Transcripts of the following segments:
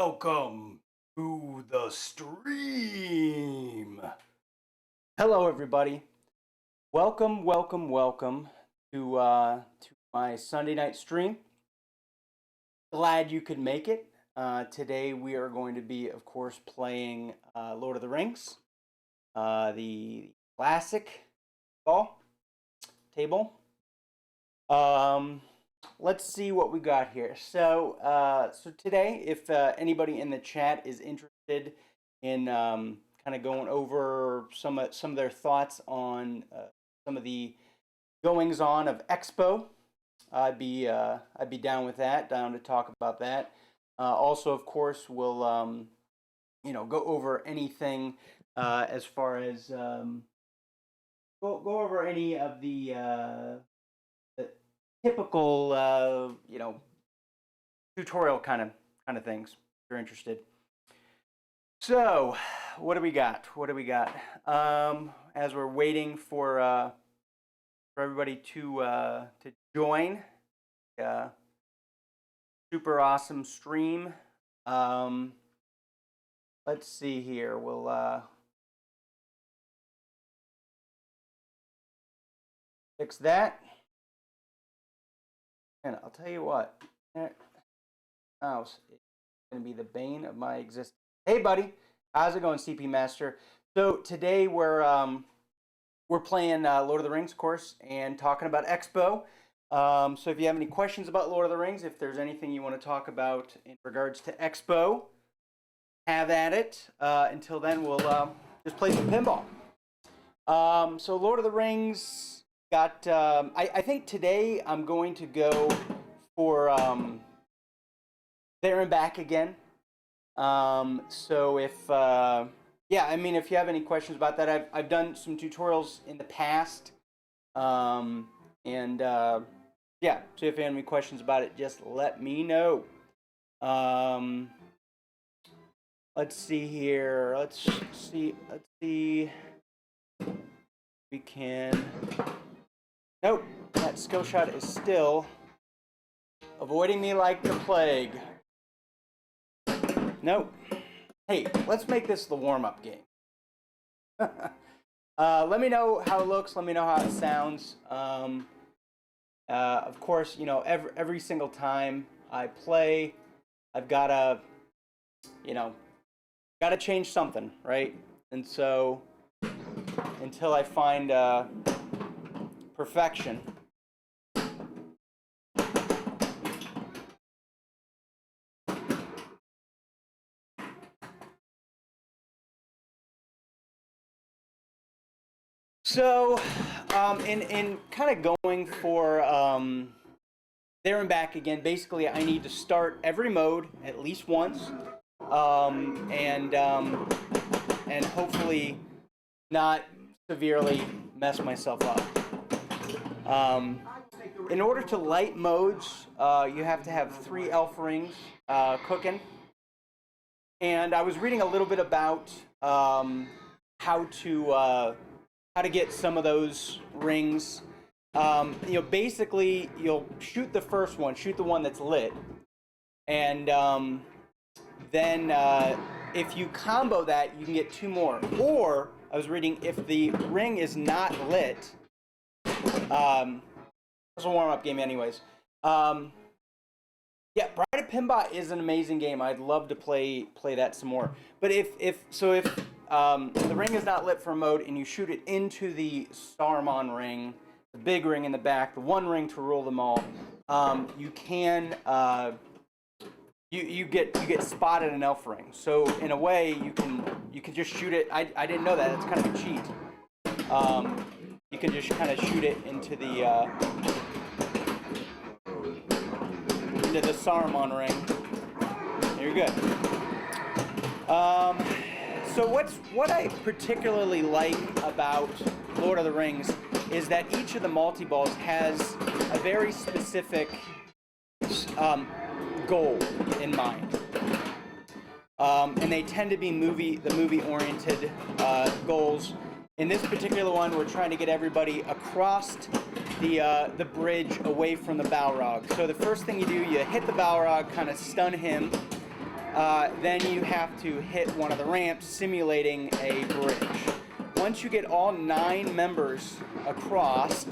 Welcome to the stream. Hello, everybody. Welcome to my Sunday night stream. Glad you could make it. Today we are going to be, of course, playing Lord of the Rings, the classic ball table. Let's see what we got here. So today, if anybody in the chat is interested in kind of going over some of their thoughts on some of the goings on of Expo, I'd be down with that, down to talk about that. Also, of course, we'll go over anything as far as go over any of the typical tutorial kind of things if you're interested. So what do we got? As we're waiting for everybody to join, super awesome stream. Let's see here. We'll fix that. And I'll tell you what, mouse is going to be the bane of my existence. Hey, buddy, how's it going, CP Master? So today we're playing Lord of the Rings, of course, and talking about Expo. So if you have any questions about Lord of the Rings, if there's anything you want to talk about in regards to Expo, have at it. Until then, we'll just play some pinball. So Lord of the Rings. Got, I think today I'm going to go for there and back again. So if if you have any questions about that, I've done some tutorials in the past, so if you have any questions about it, just let me know. Let's see here. Let's see. We can. Nope, that skill shot is still avoiding me like the plague. Nope. Hey, let's make this the warm-up game. Let me know how it looks. Let me know how it sounds. Of course, every single time I play, I've gotta change something, right? And so, until I find perfection. So, in kind of going for there and back again, basically I need to start every mode at least once, and hopefully not severely mess myself up. In order to light modes, you have to have 3 elf rings cooking. And I was reading a little bit about how to get some of those rings. Basically, you'll shoot the first one, shoot the one that's lit, and then if you combo that, you can get 2 more. Or I was reading, if the ring is not lit. It's a warm-up game anyways. Bride of Pinball is an amazing game. I'd love to play that some more. But if the ring is not lit for a mode and you shoot it into the Saruman ring, the big ring in the back, the one ring to rule them all, you can you get spotted an elf ring. So in a way you can just shoot it. I didn't know that. It's kind of a cheat. You can just kind of shoot it into the Saruman ring. You're good. So what I particularly like about Lord of the Rings is that each of the multi-balls has a very specific goal in mind. And they tend to be movie-oriented goals. In this particular one, we're trying to get everybody across the bridge away from the Balrog. So the first thing you do, you hit the Balrog, kind of stun him, then you have to hit one of the ramps simulating a bridge. Once you get all 9 members across,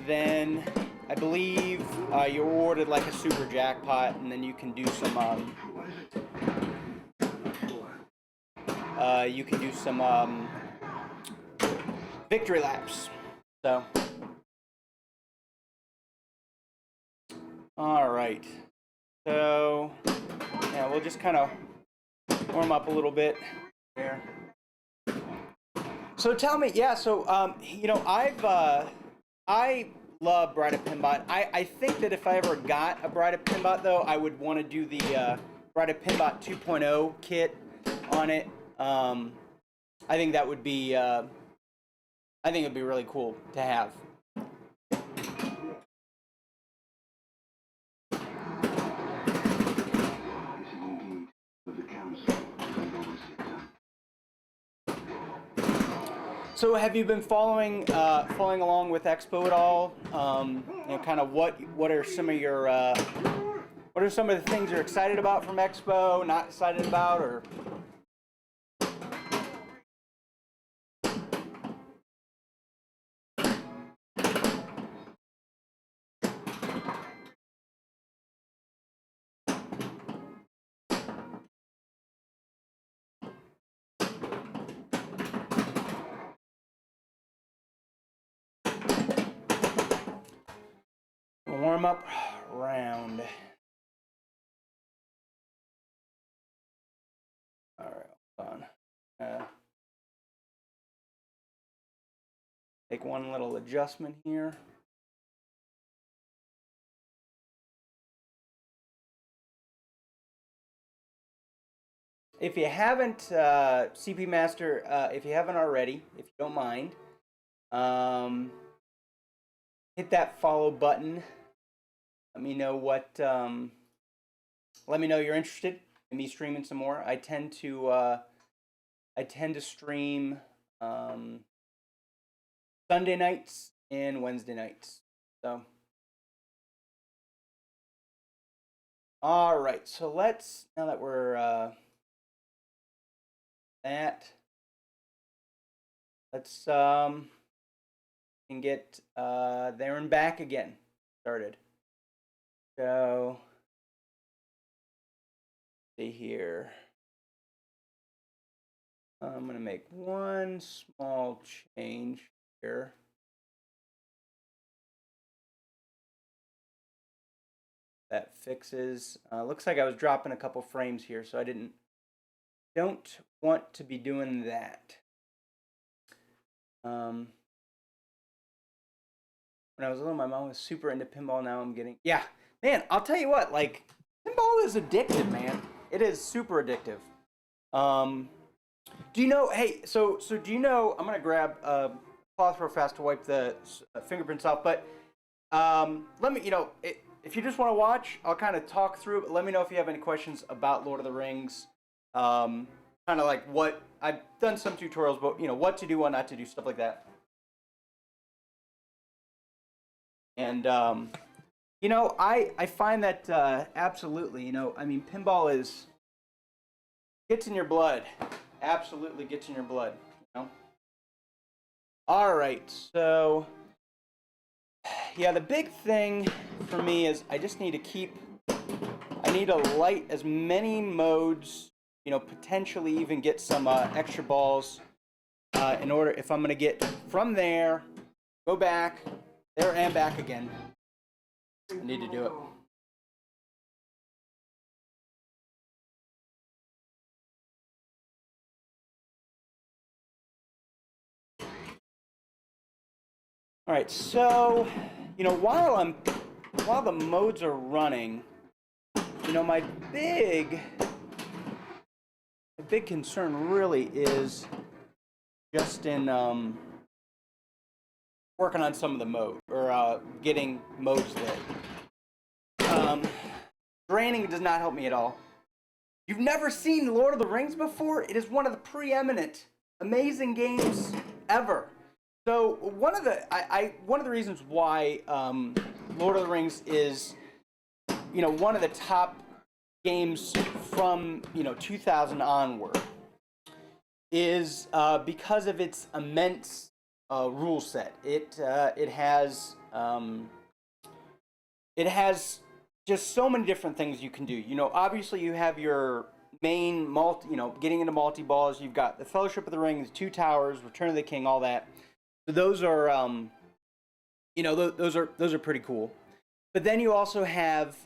then I believe you're awarded like a super jackpot, and then you can do some victory laps. So, all right. So, yeah, we'll just kind of warm up a little bit here. So tell me, yeah. So you know, I love Bride of Pinbot. I think that if I ever got a Bride of Pinbot, though, I would want to do the Bride of Pinbot 2.0 kit on it. I think that would be, I think it'd be really cool to have. So have you been following along with Expo at all? You know, kind of what are some of your what are some of the things you're excited about from Expo? Not excited about, or? Warm up round. All right, hold on. Take one little adjustment here. If you haven't, CP Master, if you haven't already, if you don't mind, hit that follow button. Let me know what. Let me know you're interested in me streaming some more. I tend to stream Sunday nights and Wednesday nights. So, all right. So let's, now that we're let's and get there and back again started. So, see here. I'm going to make one small change here. That fixes. Looks like I was dropping a couple frames here, so I don't want to be doing that. When I was little, my mom was super into pinball. Now I'm getting, yeah, man, I'll tell you what, like, pinball is addictive, man. It is super addictive. Do you know, hey, so do you know, I'm going to grab a cloth real fast to wipe the fingerprints off, but let me, you know, if you just want to watch, I'll kind of talk through it, but let me know if you have any questions about Lord of the Rings. Kind of like what, I've done some tutorials, but, you know, what to do, what not to do, stuff like that. And, you know, I find that absolutely, you know, I mean, pinball gets in your blood. Absolutely gets in your blood, you know? All right, so, yeah, the big thing for me is I just need to light as many modes, you know, potentially even get some extra balls in order, if I'm going to get from there, go back, there and back again. I need to do it. All right, so, you know, while the modes are running, you know, my big concern really is just in working on some of the mode, or getting modes lit. Draining does not help me at all. You've never seen Lord of the Rings before? It is one of the preeminent, amazing games ever. So one of the reasons why Lord of the Rings is one of the top games from 2000 onward is because of its immense rule set. It has just so many different things you can do. Obviously you have your main getting into multi-balls. You've got the Fellowship of the Ring, the Two Towers, Return of the King, all that. So those are those are pretty cool. But then you also have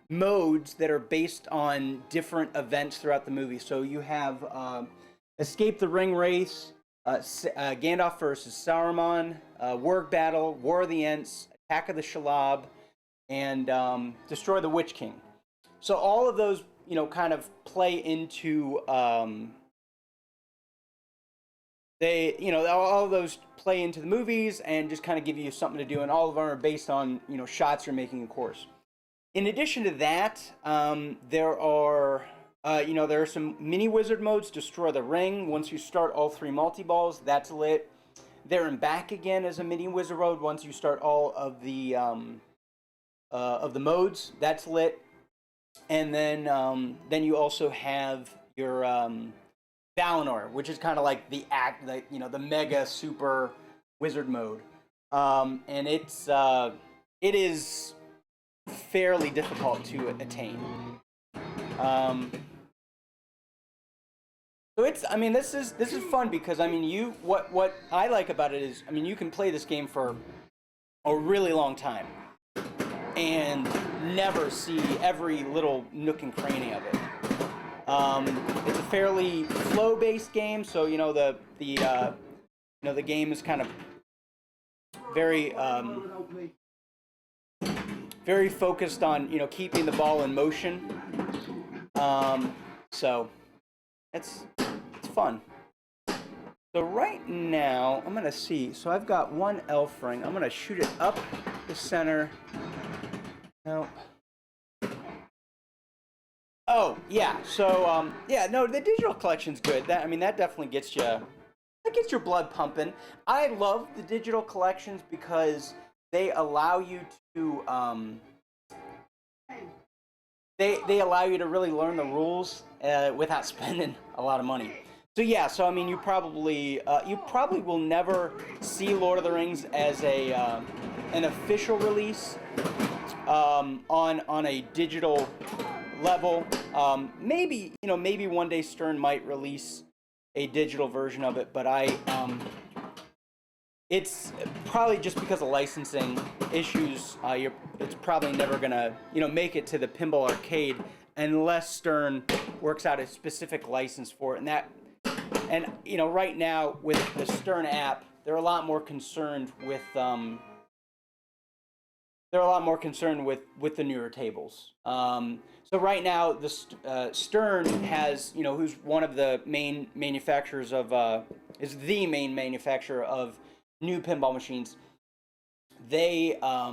modes that are based on different events throughout the movie. So you have Escape the Ring Race, Gandalf versus Saruman, Warg Battle, War of the Ents, Attack of the Shelob, and Destroy the Witch King. So all of those, kind of play into all of those play into the movies and just kind of give you something to do, and all of them are based on shots you're making, of course. In addition to that, there are some mini wizard modes. Destroy the Ring. Once you start all 3 multi-balls, that's lit. There and Back Again is a mini wizard mode. Once you start all of the modes, that's lit. And then you also have your Valinor, which is kind of like the mega super wizard mode, and it is fairly difficult to attain. So this is fun because what I like about it is you can play this game for a really long time and never see every little nook and cranny of it. It's a fairly flow-based game, so the game is kind of very very focused on keeping the ball in motion. So it's fun. So right now I'm gonna see. So I've got one elf ring. I'm gonna shoot it up the center. No. Oh yeah. So the digital collection's good. That definitely gets you. That gets your blood pumping. I love the digital collections because they allow you to they allow you to really learn the rules without spending a lot of money. So yeah, you probably will never see Lord of the Rings as an official release on a digital level. Maybe one day Stern might release a digital version of it, but it's probably just because of licensing issues. It's probably never gonna make it to the pinball arcade unless Stern works out a specific license for it. And right now with the Stern app, they're a lot more concerned with the newer tables. So right now, the Stern has, who's one of the main manufacturers of, is the main manufacturer of new pinball machines. They are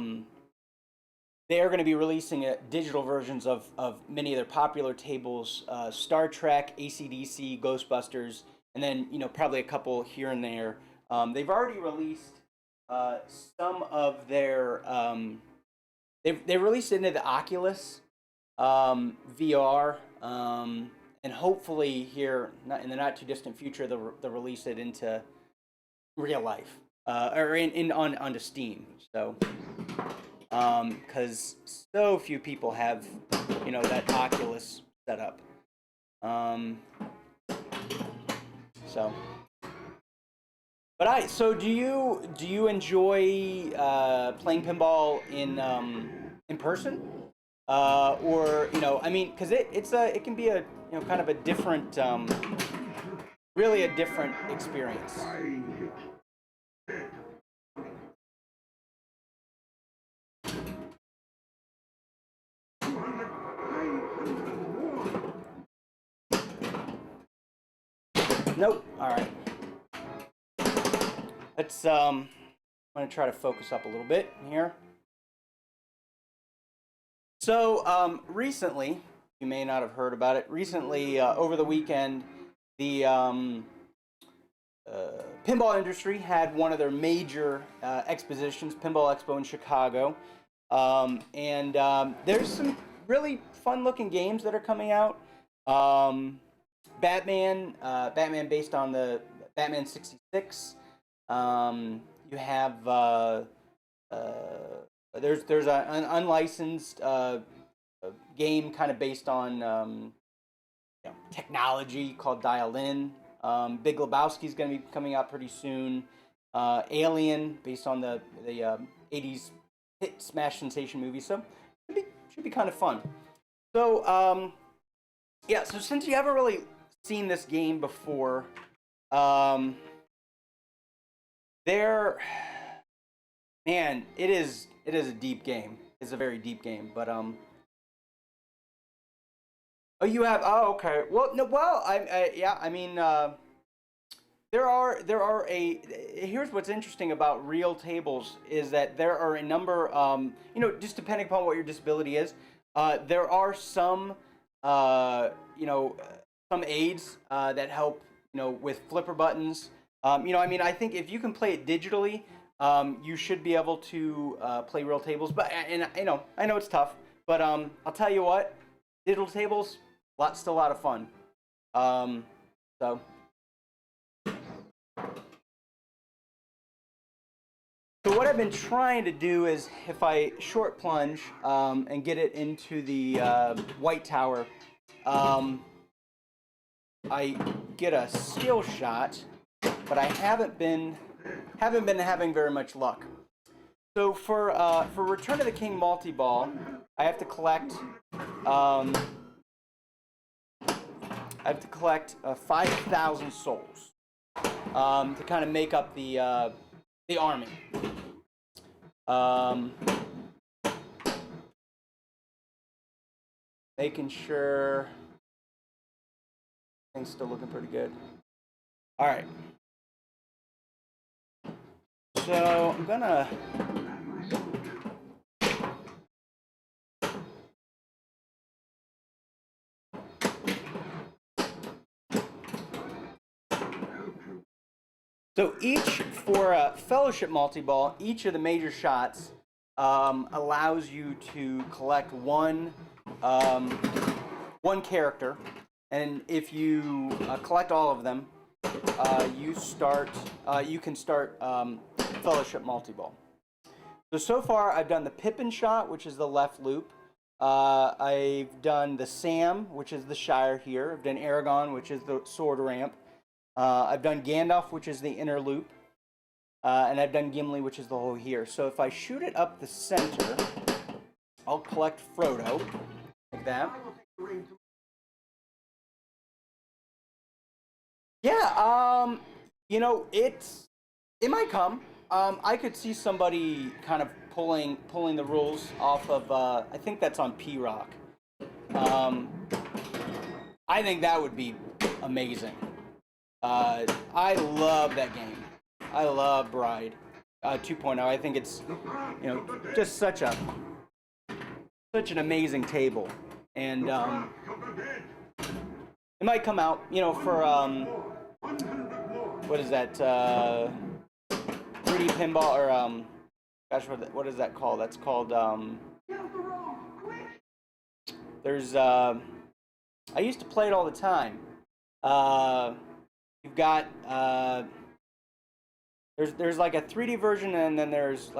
going to be releasing digital versions of many of their popular tables, Star Trek, AC/DC, Ghostbusters, and then probably a couple here and there. They've already released some of their. They released it into the Oculus VR, and hopefully here in the not too distant future they'll release it into real life or onto Steam. So because so few people have that Oculus set up. So do you enjoy playing pinball in person? Or because it can be a kind of a different, really a different experience. Nope. All right. Let's I'm gonna try to focus up a little bit here. So recently, you may not have heard about it. Recently, over the weekend, the pinball industry had one of their major expositions, Pinball Expo in Chicago. There's some really fun-looking games that are coming out. Um, Batman based on the Batman 66. You have uh, there's an unlicensed game kind of based on technology called Dial In. Big Lebowski is going to be coming out pretty soon. Alien, based on the 80s hit smash sensation movie, so should be kind of fun. So yeah, so since you haven't really seen this game before, there, man, it is a deep game. It's a very deep game, but oh, you have. Oh, okay. Well, no. Well, yeah. I mean, there are a. Here's what's interesting about real tables is that there are a number. Just depending upon what your disability is, there are some. Some aids that help. With flipper buttons. I mean, I think if you can play it digitally, you should be able to play real tables. But and I know it's tough, but I'll tell you what, digital tables. Still a lot of fun. So. So what I've been trying to do is, if I short plunge and get it into the white tower, I get a skill shot, but I haven't been having very much luck. So for Return of the King multi-ball, I have to collect. I have to collect 5,000 souls to kind of make up the army. Making sure things still looking pretty good. All right. So I'm gonna. So for a fellowship multi-ball, each of the major shots allows you to collect one character, and if you collect all of them, you can start fellowship multi-ball. So far I've done the Pippin shot, which is the left loop. I've done the Sam, which is the Shire here. I've done Aragon, which is the sword ramp. I've done Gandalf, which is the inner loop, and I've done Gimli, which is the hole here. So if I shoot it up the center, I'll collect Frodo, like that. Yeah, it might come. I could see somebody kind of pulling the rules off of. I think that's on P-Rock. I think that would be amazing. I love that game. I love Bride 2.0. I think it's just such an amazing table, and it might come out for what is that 3D pinball or gosh, what is that called? That's called there's I used to play it all the time. You've got there's like a 3D version, and then there's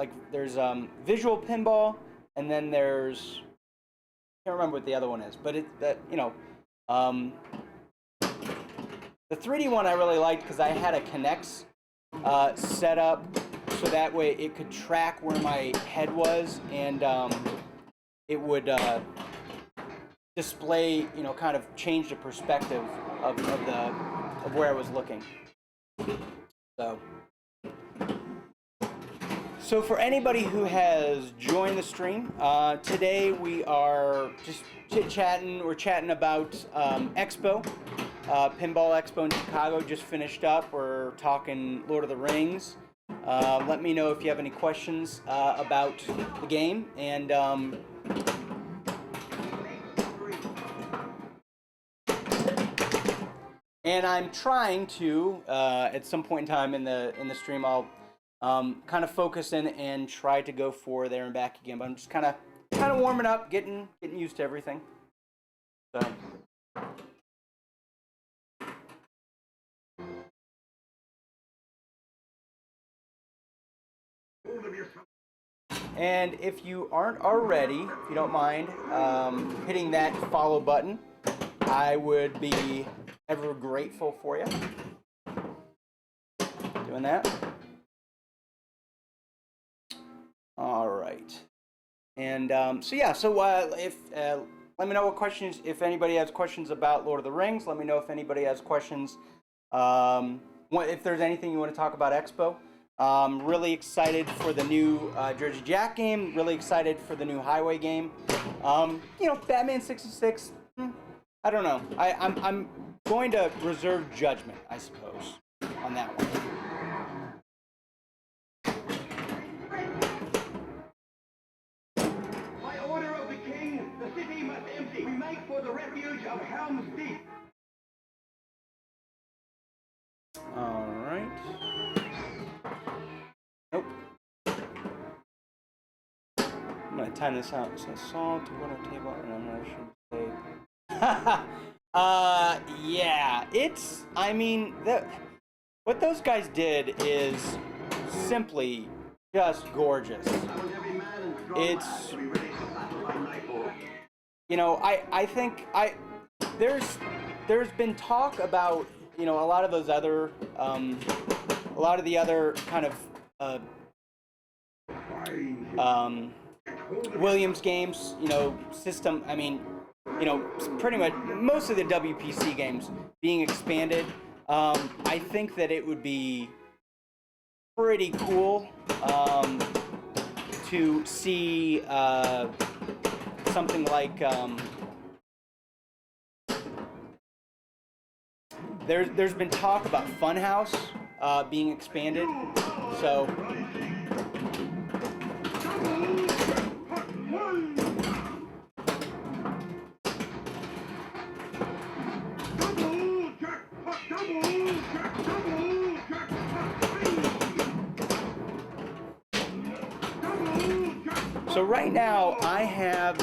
visual pinball, and then there's I can't remember what the other one is, but the 3D one I really liked because I had a Kinect set up so that way it could track where my head was, and it would display, kind of change the perspective of where I was looking. So for anybody who has joined the stream, today we are just chit-chatting. We're chatting about Expo, Pinball Expo in Chicago just finished up. We're talking Lord of the Rings. Let me know if you have any questions about the game, and I'm trying to at some point in time in the stream, I'll kind of focus in and try to go for there and back again. But I'm just kind of warming up, getting used to everything. So. And if you aren't already, if you don't mind hitting that follow button, I would be ever grateful for you. Doing that. All right. And so yeah, if let me know what questions, if anybody has questions about Lord of the Rings. Let me know if anybody has questions. If there's anything you want to talk about Expo. Really excited for the new Jersey Jack game. Really excited for the new Highway game. Batman 66. I don't know. I'm going to reserve judgment, I suppose, on that one. By order of the king, the city must empty. We make for the refuge of Helm's Deep. All right. Nope. I'm gonna time this out. So salt to water table, and I'm not sure to say. Yeah. It's. I mean, what those guys did is simply just gorgeous. It's. I think there's been talk about a lot of those other a lot of the other kind of Williams games, system. I mean, pretty much most of the WPC games being expanded. I think that it would be pretty cool to see something like there's been talk about Funhouse being expanded, so. So right now I have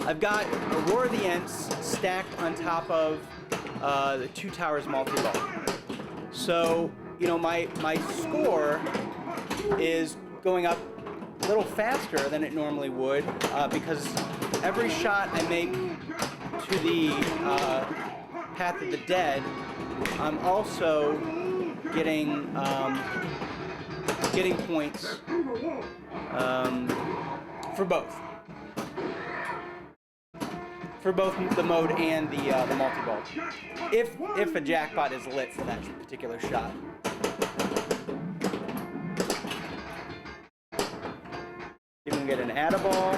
I've got Aurora of the Ents stacked on top of the Two Towers multi-ball. So my score is going up a little faster than it normally would because every shot I make to the Path of the Dead, I'm also getting points for both the mode and the multi-ball. If a jackpot is lit for that particular shot. You can get an add-a-ball.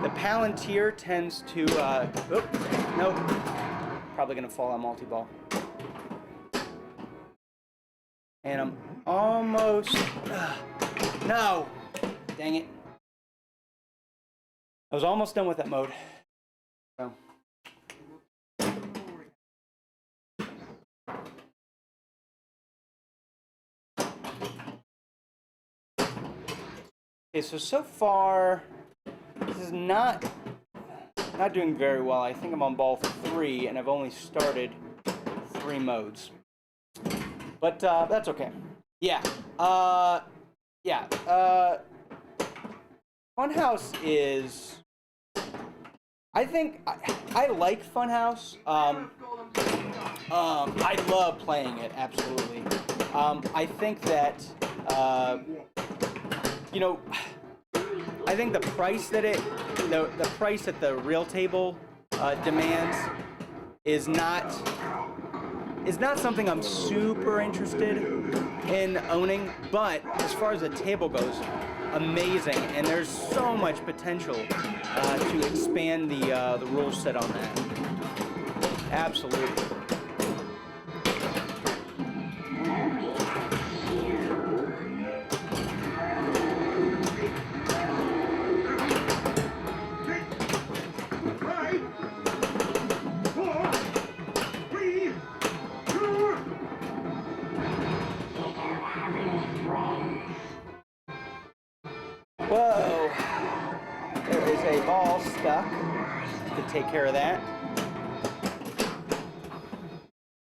The Palantir tends to nope. Probably gonna fall on multi-ball. And I'm almost no! Dang it. I was almost done with that mode. So. Okay, so far this is not doing very well. I think I'm on ball 3 and I've only started 3 modes. But that's okay. Yeah. Funhouse is. I think I like Funhouse. I love playing it, absolutely. I think that I think the price that the price that the real table demands is not something I'm super interested in owning, but as far as the table goes, amazing, and there's so much potential to expand the rule set on that. Absolutely. stuck. Could take care of that.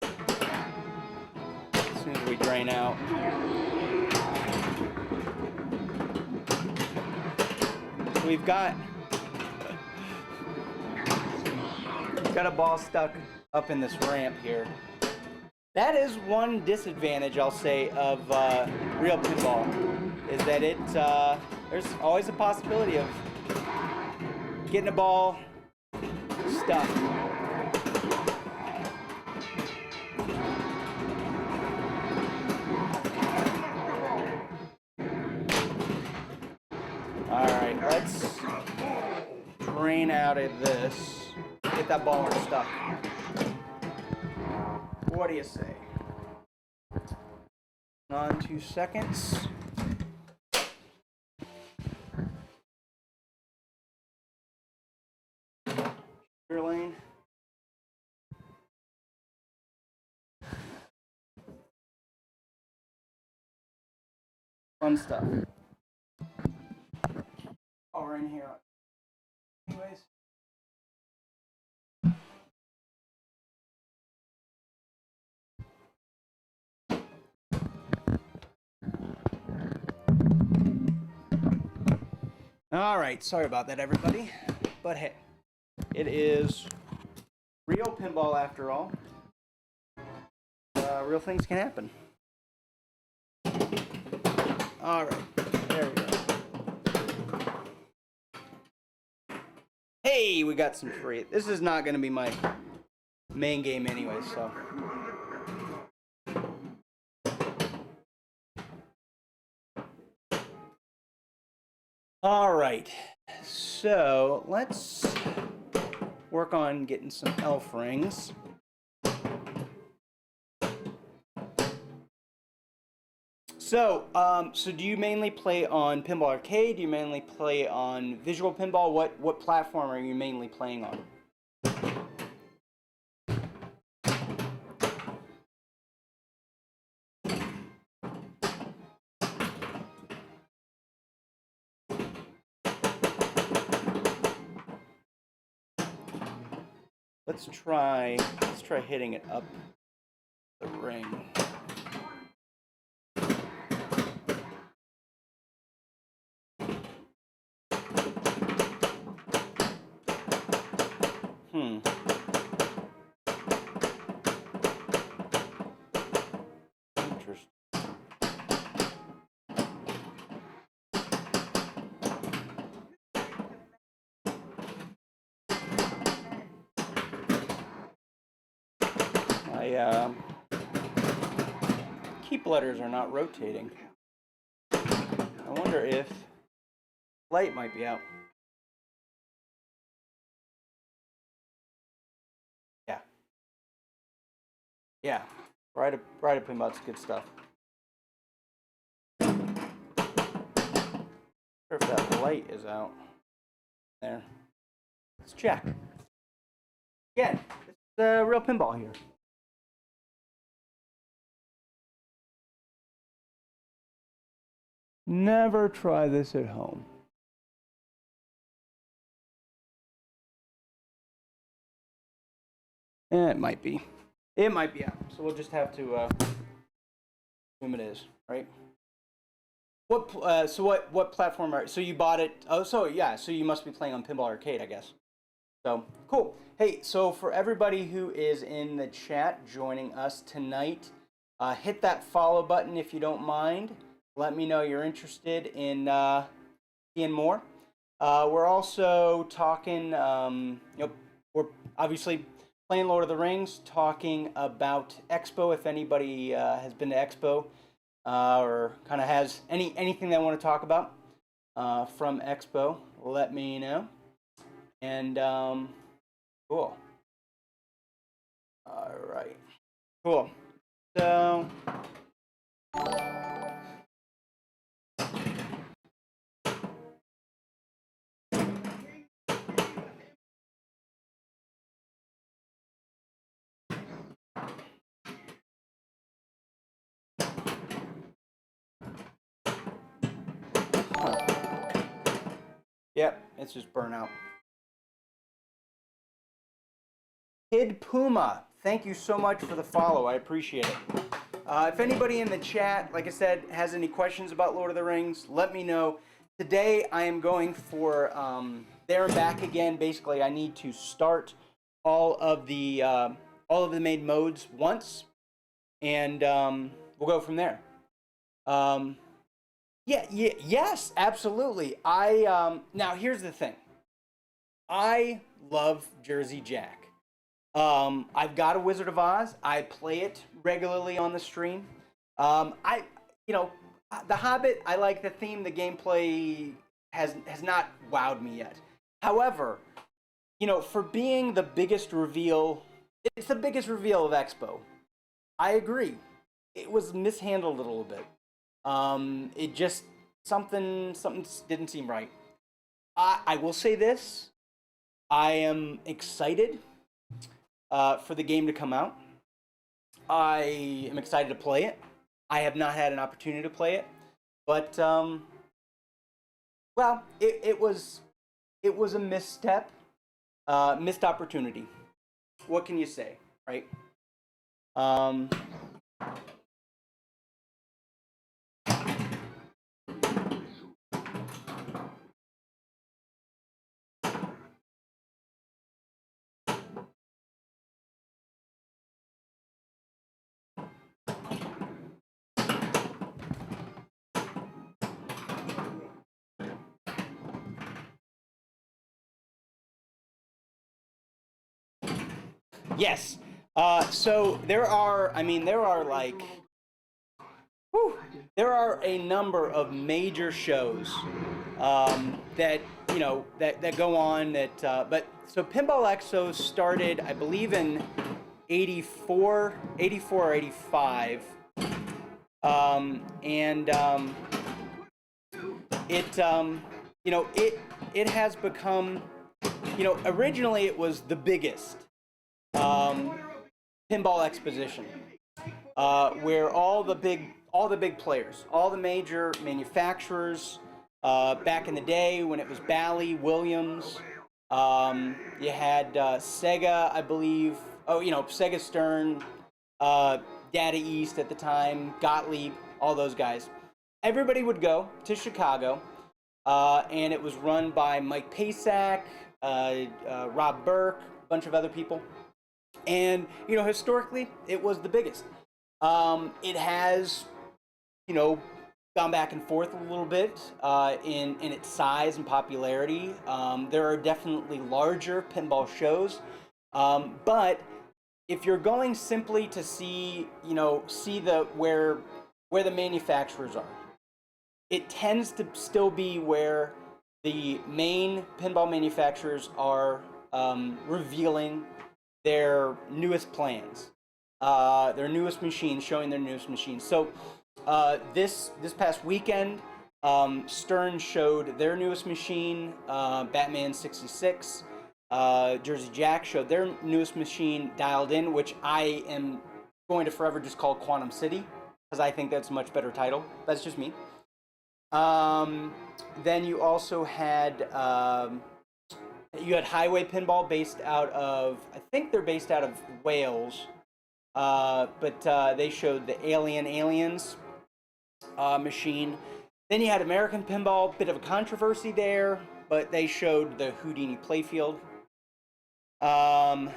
As soon as we drain out. So we've got a ball stuck up in this ramp here. That is one disadvantage, I'll say, of real pinball, is that there's always a possibility of getting a ball stuck. All right, let's drain out of this. Get that ball unstuck. What do you say? On 2 seconds. Clear lane. Fun stuff. Oh, we're in here. Anyways. All right, sorry about that, everybody. But hey, it is real pinball after all. Real things can happen. All right, there we go. Hey, we got some free. This is not going to be my main game anyway, so. All right, so let's work on getting some elf rings. So, so do you mainly play on Pinball Arcade? Do you mainly play on Visual Pinball? What platform are you mainly playing on? Let's try hitting it up the ring. Interesting. My keep letters are not rotating. I wonder if light might be out. Yeah. Yeah. Ride a pinball's good stuff. Not sure if that light is out. There. Let's check. Again, it's real pinball here. Never try this at home. It might be. It might be out. So we'll just have to assume it is, right? What platform are so you bought it? Oh, so yeah, so you must be playing on Pinball Arcade, I guess. So cool. Hey, so for everybody who is in the chat joining us tonight, hit that follow button if you don't mind. Let me know you're interested in seeing more. We're also talking, we're obviously playing Lord of the Rings, talking about Expo. If anybody has been to Expo or kind of has anything they want to talk about from Expo, let me know. And cool. All right. Cool. So. Yep, it's just burnt out. Kid Puma, thank you so much for the follow. I appreciate it. If anybody in the chat, like I said, has any questions about Lord of the Rings, let me know. Today I am going for there and back again. Basically, I need to start all of the main modes once, and we'll go from there. Yes, absolutely. Now here's the thing. I love Jersey Jack. I've got a Wizard of Oz. I play it regularly on the stream. The Hobbit, I like the theme. The gameplay has not wowed me yet. However, for being the biggest reveal, it's the biggest reveal of Expo. I agree. It was mishandled a little bit. It just something didn't seem right. I will say this. I am excited for the game to come out. I am excited to play it. I have not had an opportunity to play it, but it was a misstep, missed opportunity. What can you say, right? Yes. So there are a number of major shows that go on but so Pinball Expo started, I believe, in 84 or 85. It has become, originally it was the biggest pinball exposition, where all the big players, all the major manufacturers, back in the day when it was Bally, Williams, you had Sega, I believe. Sega Stern, Data East at the time, Gottlieb, all those guys. Everybody would go to Chicago, and it was run by Mike Pasak, Rob Burke, a bunch of other people. And, historically, it was the biggest. It has, gone back and forth a little bit in its size and popularity. There are definitely larger pinball shows. But if you're going simply to see where the manufacturers are, it tends to still be where the main pinball manufacturers are revealing their newest plans, their newest machines, showing their newest machines. So this past weekend, Stern showed their newest machine, Batman 66. Jersey Jack showed their newest machine, Dialed In, which I am going to forever just call Quantum City, because I think that's a much better title. That's just me. Then you also had Highway Pinball, based out of, I think they're based out of Wales, but they showed the Aliens machine. Then you had American Pinball, bit of a controversy there, but they showed the Houdini playfield. And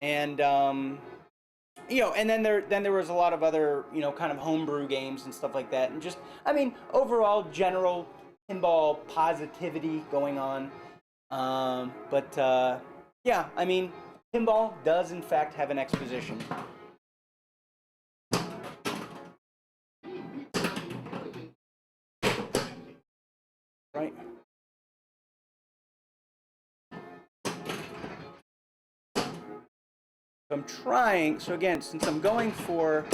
then there was a lot of other, kind of homebrew games and stuff like that, and just, overall general pinball positivity going on. Pinball does in fact have an exposition. Right? I'm trying, so again, since I'm going for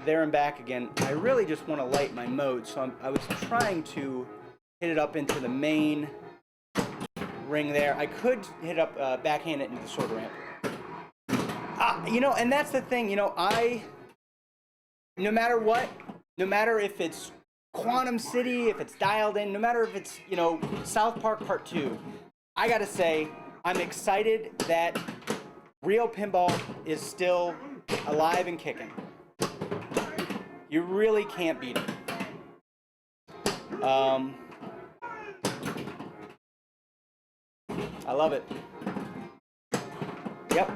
there and back again, I really just want to light my mode, so I was trying to hit it up into the main ring there. I could hit up, backhand it into the sword ramp. And that's the thing, no matter what, no matter if it's Quantum City, if it's Dialed In, no matter if it's, South Park Part 2, I gotta say, I'm excited that real pinball is still alive and kicking. You really can't beat it. I love it. Yep.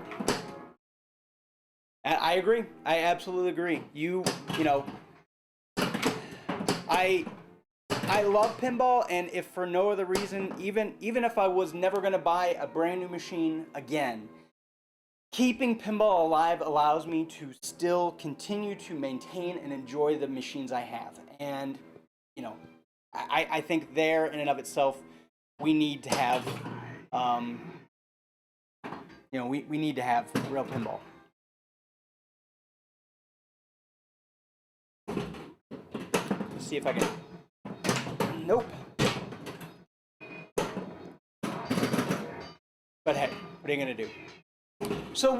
I agree. I absolutely agree. You know, I love pinball, and if for no other reason, even if I was never going to buy a brand new machine again, keeping pinball alive allows me to still continue to maintain and enjoy the machines I have. And, you know, I think there in and of itself, we need to have, you know, we need to have real pinball. Let's see if I can. Nope. But hey, what are you gonna do? So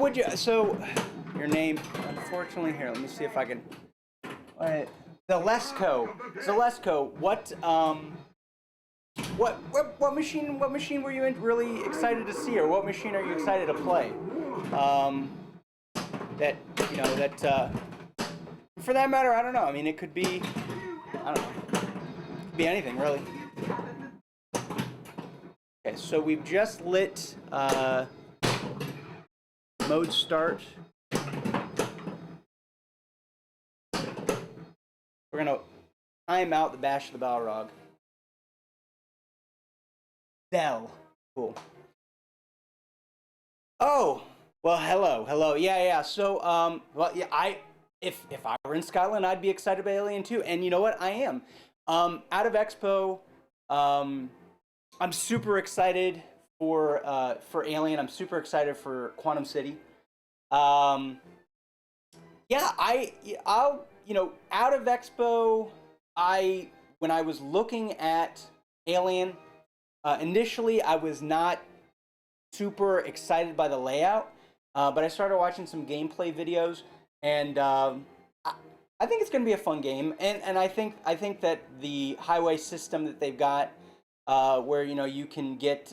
your name, unfortunately, here, let me see if I can. What? Zalesko, what machine were you really excited to see, or what machine are you excited to play? That, you know, that, for that matter, I don't know. I mean, it could be, I don't know. It could be anything, really. Okay, so we've just lit, mode start. We're gonna time out the Bash of the Balrog. Bell. Cool. Oh, well, hello. Yeah. So, well, yeah, if I were in Scotland, I'd be excited about Alien too. And you know what? I am. Out of Expo, I'm super excited for Alien. I'm super excited for Quantum City. Yeah, I'll, you know, out of Expo, when I was looking at Alien, initially I was not super excited by the layout, but I started watching some gameplay videos, and I think it's going to be a fun game, and I think that the highway system that they've got, where, you know, you can get,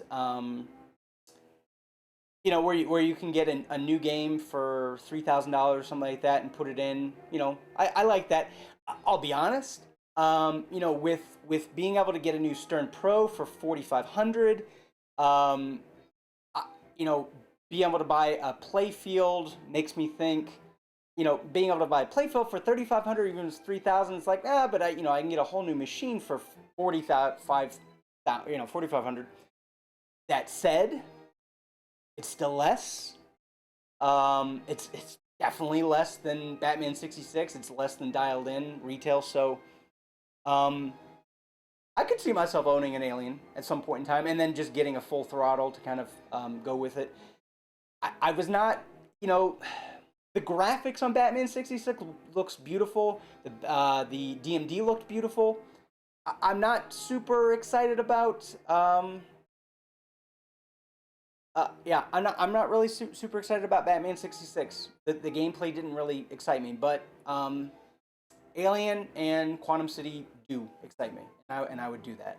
you know, where you can get a new game for $3,000 or something like that and put it in, you know, I like that. I'll be honest, you know, with being able to get a new Stern Pro for $4,500, you know, being able to buy a playfield makes me think, you know, being able to buy a playfield for $3,500, even if it's $3,000, it's like, but you know, I can get a whole new machine for $4,500. That said, it's still less. It's definitely less than Batman 66. It's less than Dialed In retail. So, I could see myself owning an Alien at some point in time, and then just getting a full throttle to kind of go with it. I was not, you know, the graphics on Batman 66 looks beautiful. The DMD looked beautiful. I'm not super excited about. Yeah, I'm not really super excited about Batman 66. The gameplay didn't really excite me, but Alien and Quantum City do excite me, and I would do that.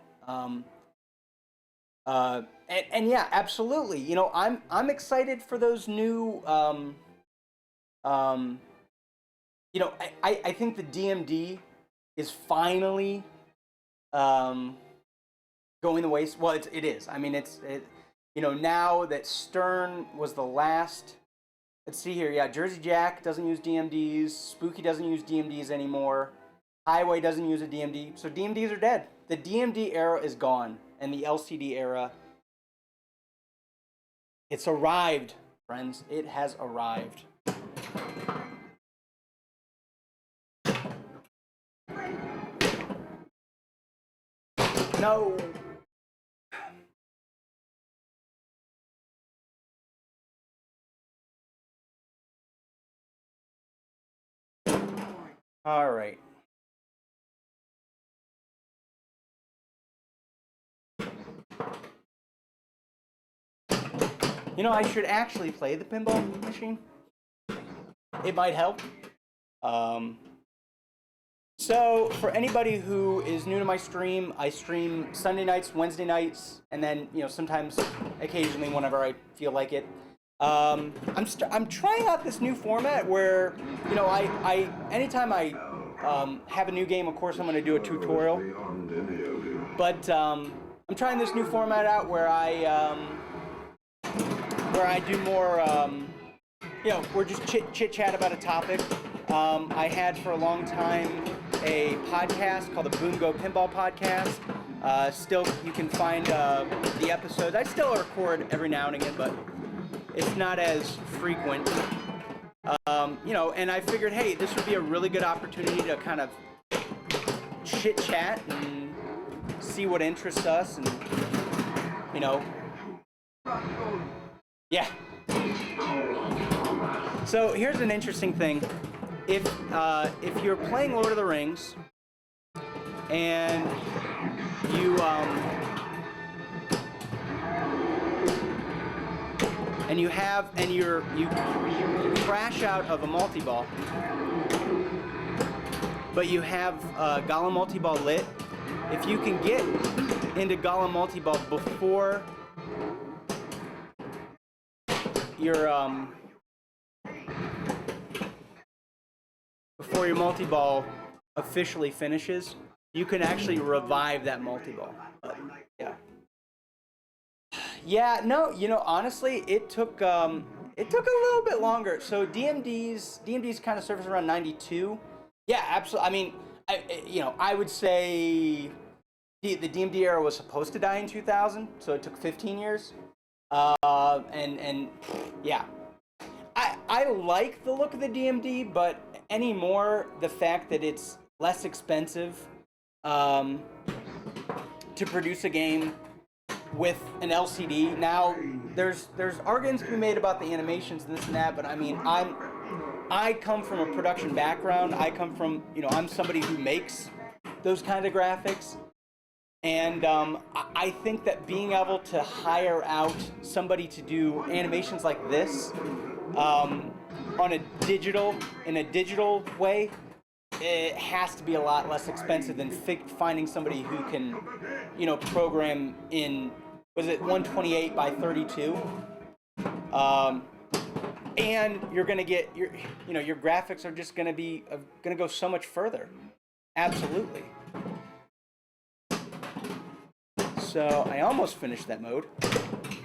And yeah, absolutely. You know, I'm excited for those new. You know, I think the DMD is finally going the way. Well, it is. I mean, you know, now that Stern was the last. Let's see here. Yeah, Jersey Jack doesn't use DMDs. Spooky doesn't use DMDs anymore. Highway doesn't use a DMD. So DMDs are dead. The DMD era is gone, and the LCD era. It's arrived, friends. It has arrived. No. All right. You know, I should actually play the pinball machine. It might help. So, for anybody who is new to my stream, I stream Sunday nights, Wednesday nights, and then, you know, sometimes, occasionally, whenever I feel like it, I'm trying out this new format where, you know, I anytime I have a new game, of course I'm going to do a tutorial. But I'm trying this new format out where I do more, you know, we're just chit chat about a topic. I had for a long time a podcast called the Boom Go Pinball Podcast. Still, you can find the episodes. I still record every now and again, but it's not as frequent. You know, and I figured, hey, this would be a really good opportunity to kind of chit chat and see what interests us, and you know, yeah. So here's an interesting thing: if you're playing Lord of the Rings and you you crash out of a multi-ball, but you have Gollum multi-ball lit. If you can get into Gollum multi-ball before your multi-ball officially finishes, you can actually revive that multi-ball. Yeah. Yeah, no, you know, honestly, it took a little bit longer. So DMD's kind of surfaced around 92. Yeah, absolutely. I mean, I would say the DMD era was supposed to die in 2000, so it took 15 years. And yeah, I like the look of the DMD, but anymore the fact that it's less expensive to produce a game with an LCD. Now, there's arguments to be made about the animations and this and that, but I mean, I come from a production background. I come from, you know, I'm somebody who makes those kind of graphics. And I think that being able to hire out somebody to do animations like this in a digital way, it has to be a lot less expensive than finding somebody who can, you know, program in, was it 128 by 32? And you're gonna get your graphics are just gonna go so much further. Absolutely. So I almost finished that mode.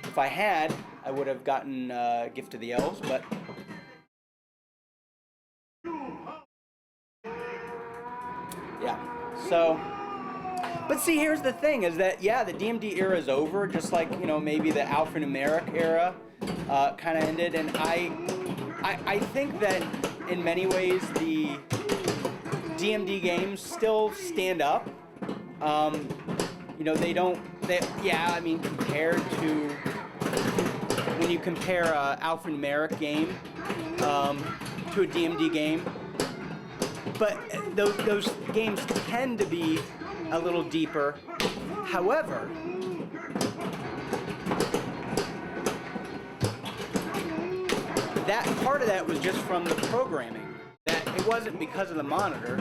If I had, I would have gotten Gift of the Elves, but yeah. So, but see, here's the thing: is that yeah, the DMD era is over, just like, you know, maybe the alphanumeric era kind of ended, and I think that in many ways the DMD games still stand up. You know, I mean, compared to, when you compare a alphanumeric game to a DMD game, but those games tend to be a little deeper. However, that part of that was just from the programming. That it wasn't because of the monitor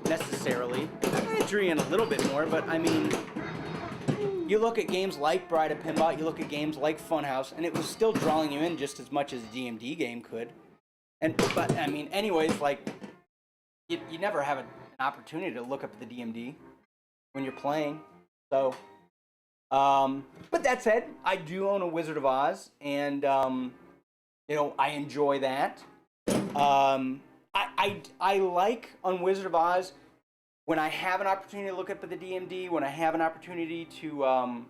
necessarily. I drew in a little bit more, but I mean, you look at games like Bride of Pinball, you look at games like Funhouse, and it was still drawing you in just as much as a DMD game could. But I mean, anyways, like, you never have an opportunity to look up at the DMD when you're playing. So, but that said, I do own a Wizard of Oz, and you know, I enjoy that. I like on Wizard of Oz, when I have an opportunity to look up at the DMD, when I have an opportunity to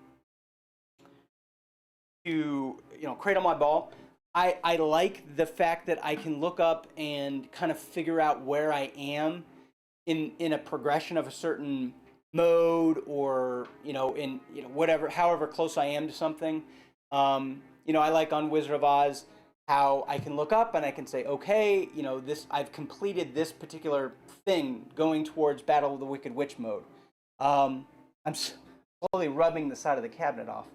you know, cradle my ball, I like the fact that I can look up and kind of figure out where I am in a progression of a certain mode, or, you know, in, you know, whatever, however close I am to something. You know, I like on Wizard of Oz how I can look up and I can say, okay, you know, I've completed this particular thing going towards Battle of the Wicked Witch mode. I'm slowly rubbing the side of the cabinet off.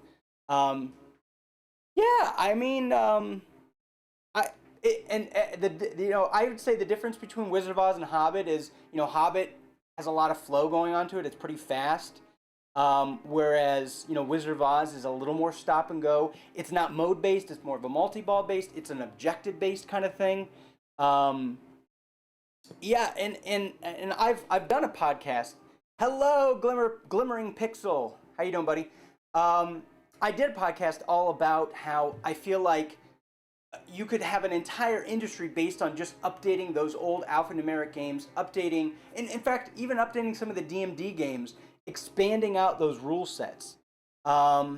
Yeah, I mean, you know, I would say the difference between Wizard of Oz and Hobbit is, you know, Hobbit has a lot of flow going onto it. It's pretty fast. Whereas, Wizard of Oz is a little more stop and go. It's not mode based. It's more of a multi-ball based. It's an objective based kind of thing. Yeah, and I've done a podcast. Hello, Glimmering Pixel. How you doing, buddy? I did a podcast all about how I feel like you could have an entire industry based on just updating those old alphanumeric games, updating, and in fact, even updating some of the DMD games, expanding out those rule sets. Yeah,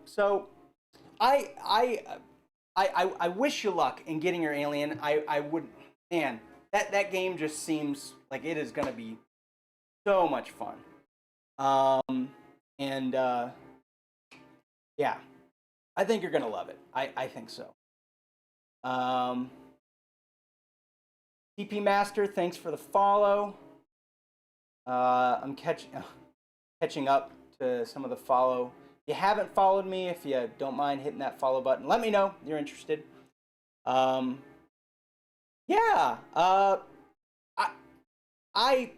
so I wish you luck in getting your alien. I would, man, that game just seems like it is going to be so much fun. Yeah, I think you're going to love it. I think so. TP Master, thanks for the follow. I'm catching up to some of the follow. If you haven't followed me, if you don't mind hitting that follow button, let me know you're interested. Yeah, I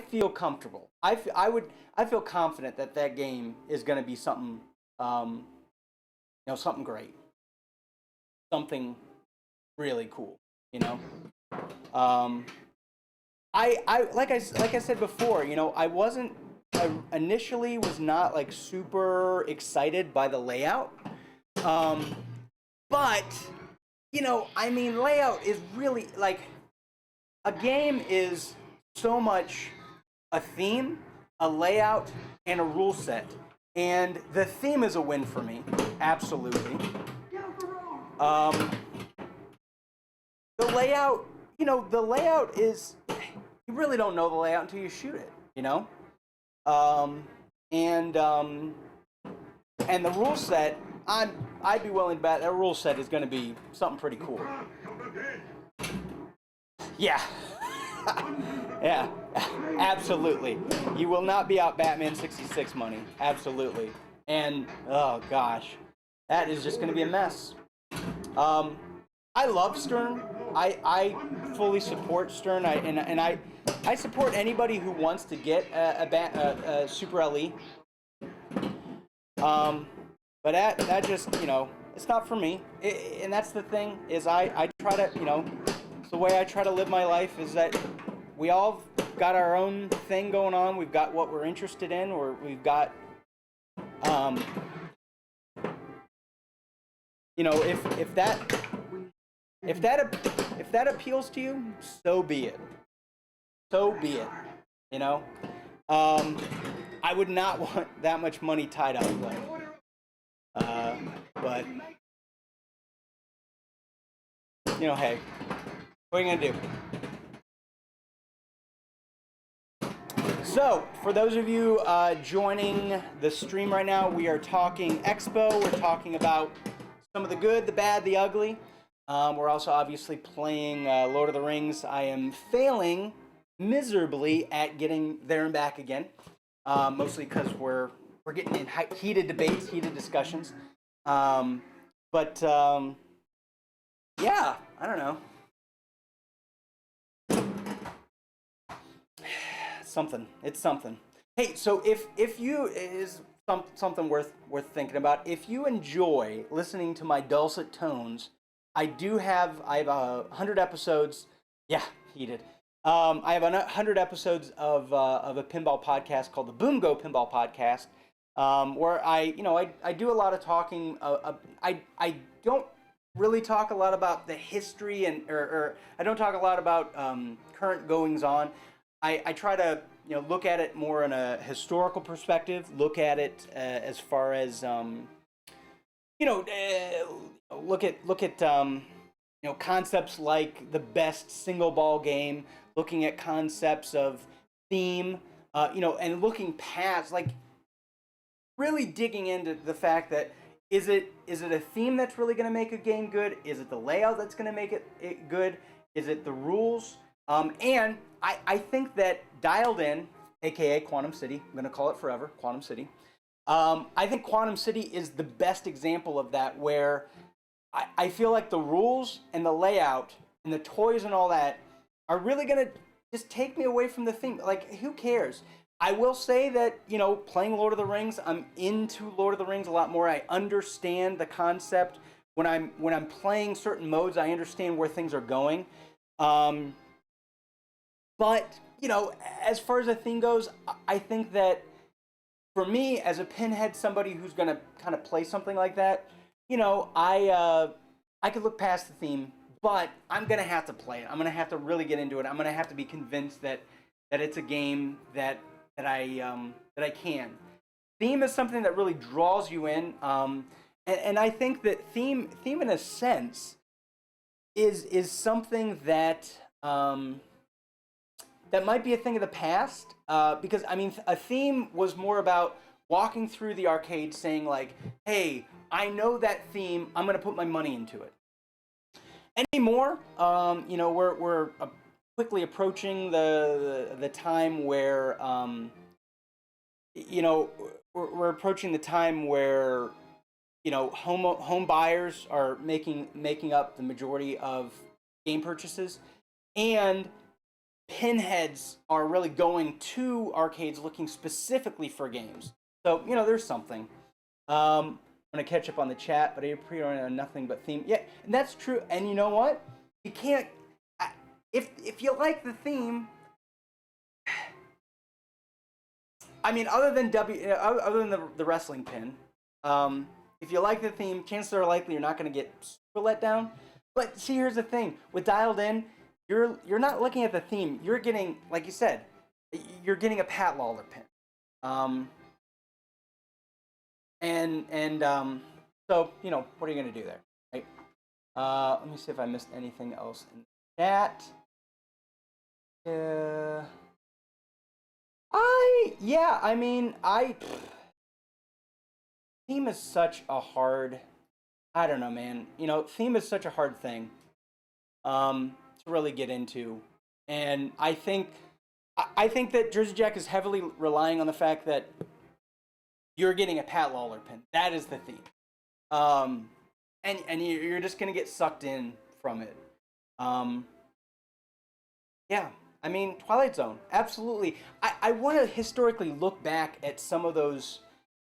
feel comfortable. I feel confident that game is going to be something, something great, something really cool. I like I said before, I initially was not like super excited by the layout, but layout is really like a game is so much a theme, a layout, and a rule set, and the theme is a win for me, absolutely. The layout, the layout is, you really don't know the layout until you shoot it, and the rule set, I'd be willing to bet that rule set is going to be something pretty cool. Yeah. Yeah, absolutely. You will not be out Batman 66 money. Absolutely. And, oh gosh, that is just going to be a mess. I love Stern. I fully support Stern. I support anybody who wants to get a Super LE. But that just, it's not for me. And that's the thing, is I try to, it's the way I try to live my life, is that we all got our own thing going on. We've got what we're interested in, or we've got, if that appeals to you, so be it. So be it. I would not want that much money tied up, but hey, what are you gonna do? So, for those of you joining the stream right now, we are talking Expo. We're talking about some of the good, the bad, the ugly. We're also obviously playing Lord of the Rings. I am failing miserably at getting there and back again, mostly because we're getting in heated debates, heated discussions. Yeah, I don't know. It's something. Hey, so if you is something worth thinking about. If you enjoy listening to my dulcet tones, I have 100 episodes. Yeah, heated. I have 100 episodes of a pinball podcast called the Boom Go Pinball Podcast, where I do a lot of talking. I don't really talk a lot about the history or I don't talk a lot about current goings on. I try to look at it more in a historical perspective. Look at it as far as look at concepts like the best single ball game. Looking at concepts of theme, and looking past, like really digging into the fact that is it a theme that's really going to make a game good? Is it the layout that's going to make it good? Is it the rules? And I think that Dialed In, aka Quantum City, I'm going to call it forever, Quantum City. I think Quantum City is the best example of that, where I feel like the rules and the layout and the toys and all that are really going to just take me away from the theme. Like, who cares? I will say that, you know, playing Lord of the Rings, I'm into Lord of the Rings a lot more. I understand the concept. When I'm playing certain modes, I understand where things are going. Um, but, you know, as far as the theme goes, I think that for me, as a pinhead, somebody who's gonna kind of play something like that, you know, I could look past the theme, but I'm gonna have to play it. I'm gonna have to really get into it. I'm gonna have to be convinced that it's a game that I can. Theme is something that really draws you in, and I think that theme in a sense is something that that might be a thing of the past, because I mean a theme was more about walking through the arcade saying like, hey, I know that theme, I'm gonna put my money into it. Anymore, you know, we're quickly approaching the time where you know, we're approaching the time where, you know, home buyers are making up the majority of game purchases, and pinheads are really going to arcades looking specifically for games. So, you know, there's something. I'm gonna catch up on the chat, but I pre-ordered on nothing but theme. Yeah, and that's true. And you know what? You can't. If you like the theme, I mean, other than the wrestling pin, if you like the theme, chances are likely you're not gonna get super let down. But see, here's the thing: with Dialed In, you're not looking at the theme. You're getting, like you said, you're getting a Pat Lawler pin. Um, and so you know, what are you gonna do there, right? Let me see if I missed anything else in the chat. I mean, theme is such a hard. I don't know, man. You know, theme is such a hard thing to really get into, and I think that Jersey Jack is heavily relying on the fact that you're getting a Pat Lawler pin. That is the theme, um, and you're just gonna get sucked in from it. Um, yeah, I mean, Twilight Zone, absolutely. I want to historically look back at some of those,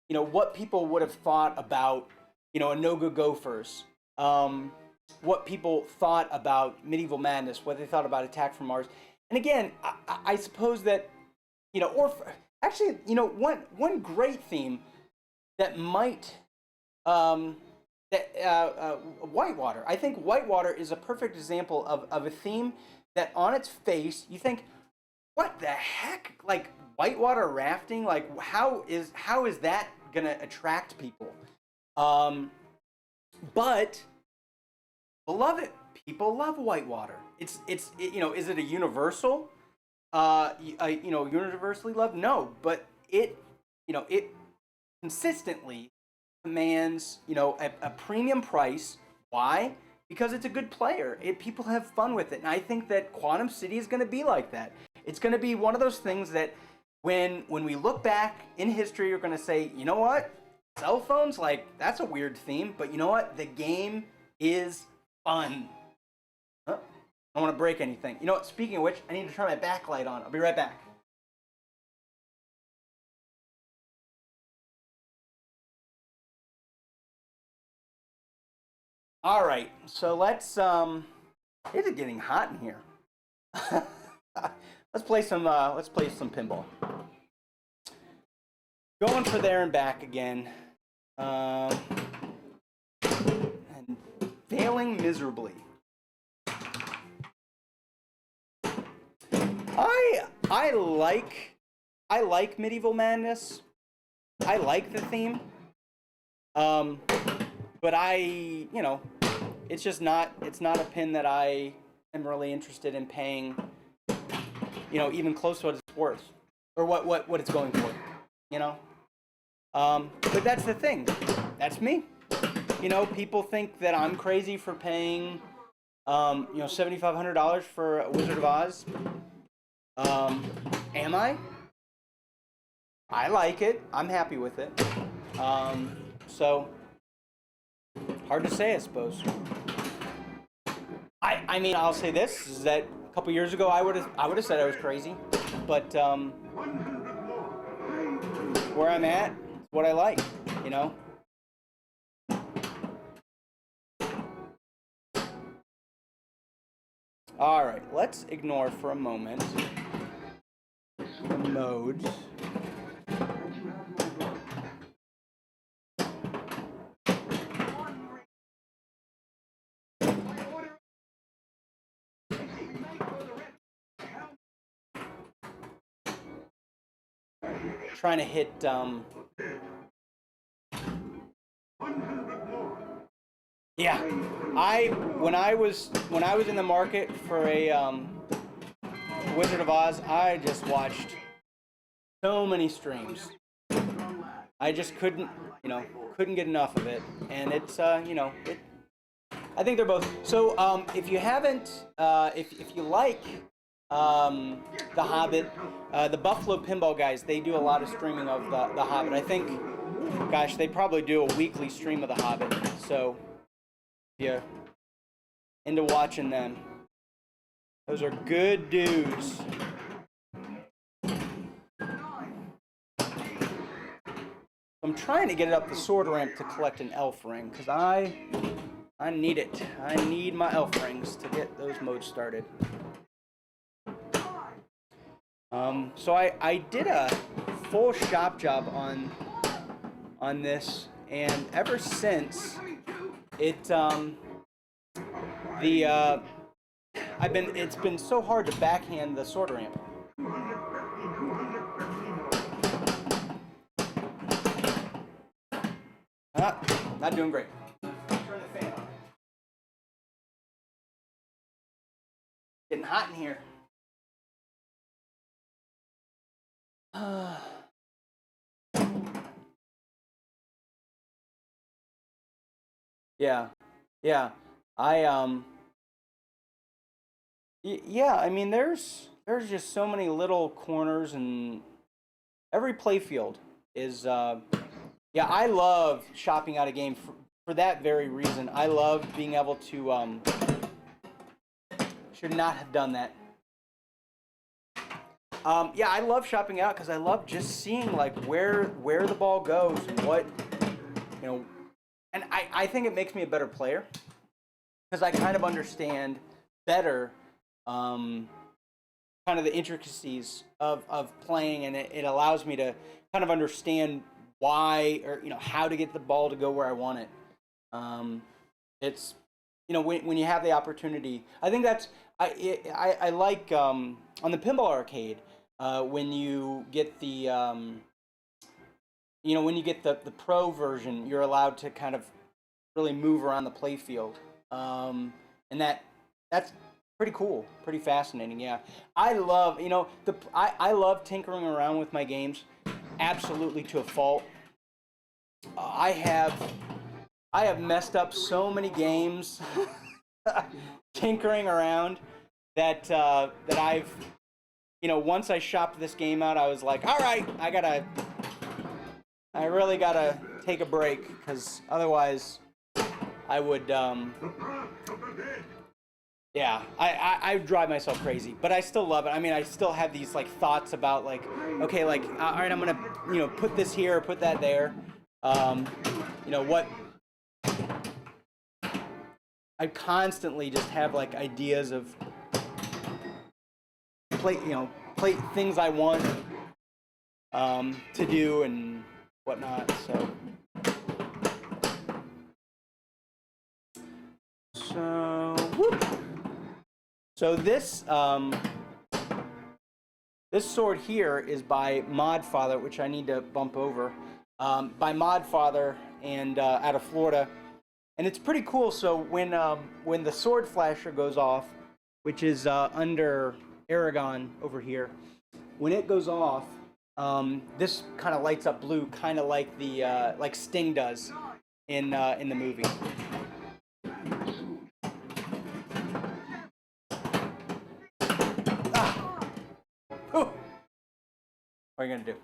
you know, what people would have thought about, you know, a No Go Gophers, what people thought about Medieval Madness, what they thought about Attack from Mars. And again, I suppose that, you know, actually, you know, one great theme that might, um, Whitewater. I think Whitewater is a perfect example of a theme that on its face you think, what the heck? Like whitewater rafting? Like how is that gonna attract people? Um, but love it. People love whitewater. You know, is it a universal? You know, universally loved? No, but you know, it consistently commands, you know, a premium price. Why? Because it's a good player. People have fun with it, and I think that Quantum City is going to be like that. It's going to be one of those things that when we look back in history, you're going to say, you know what, cell phones, like that's a weird theme, but you know what, the game is fun. Huh? I don't want to break anything. You know what? Speaking of which, I need to turn my backlight on. I'll be right back. All right, so it is getting hot in here. Let's play some pinball. Going for there and back again, and failing miserably. I like Medieval Madness. I like the theme. But you know, it's not a pin that I am really interested in paying, you know, even close to what it's worth or what it's going for, you know. But that's the thing. That's me. You know, people think that I'm crazy for paying, you know, $7,500 for Wizard of Oz. Am I? I like it. I'm happy with it. So hard to say, I suppose. I mean, I'll say this is that couple years ago, I would have said I was crazy, but where I'm at, it's what I like, you know. All right, let's ignore for a moment the modes. Trying to hit yeah, when I was in the market for a Wizard of Oz, I just watched so many streams. I just couldn't, couldn't get enough of it, and it's I think they're both. So if you haven't, if you like The Hobbit, the Buffalo Pinball guys, they do a lot of streaming of the Hobbit. I think, gosh, they probably do a weekly stream of The Hobbit. So if you're into watching them, those are good dudes. I'm trying to get it up the sword ramp to collect an elf ring, because I need it. I need my elf rings to get those modes started. So I did a full shop job on this, and ever since it's been so hard to backhand the sword ramp. Not doing great. Turn the fan on. Getting hot in here. Yeah. I mean, there's just so many little corners, and every playfield is yeah, I love shopping out a game for that very reason. I love being able to should not have done that. Yeah, I love shopping out because I love just seeing like where the ball goes and what, and I think it makes me a better player because I kind of understand better kind of the intricacies of playing, and it allows me to kind of understand why, or how to get the ball to go where I want it. It's when you have the opportunity. I think that's I like on the pinball arcade when you get the the pro version, you're allowed to kind of really move around the play field, and that's pretty cool, pretty fascinating. Yeah, I love I love tinkering around with my games, absolutely to a fault. I have messed up so many games tinkering around that I've once I shopped this game out, I was like, all right, I really gotta take a break, because otherwise I would yeah, I drive myself crazy, but I still love it. I mean, I still have these like thoughts about like, okay, like all right, I'm gonna put this here, put that there. What I constantly just have like ideas of play things I want to do and whatnot. So this this sword here is by Modfather, which I need to bump over. By Modfather and out of Florida, and it's pretty cool. So when the sword flasher goes off, which is under Aragon over here, when it goes off, this kind of lights up blue, kind of like the like Sting does in the movie. What are you gonna do?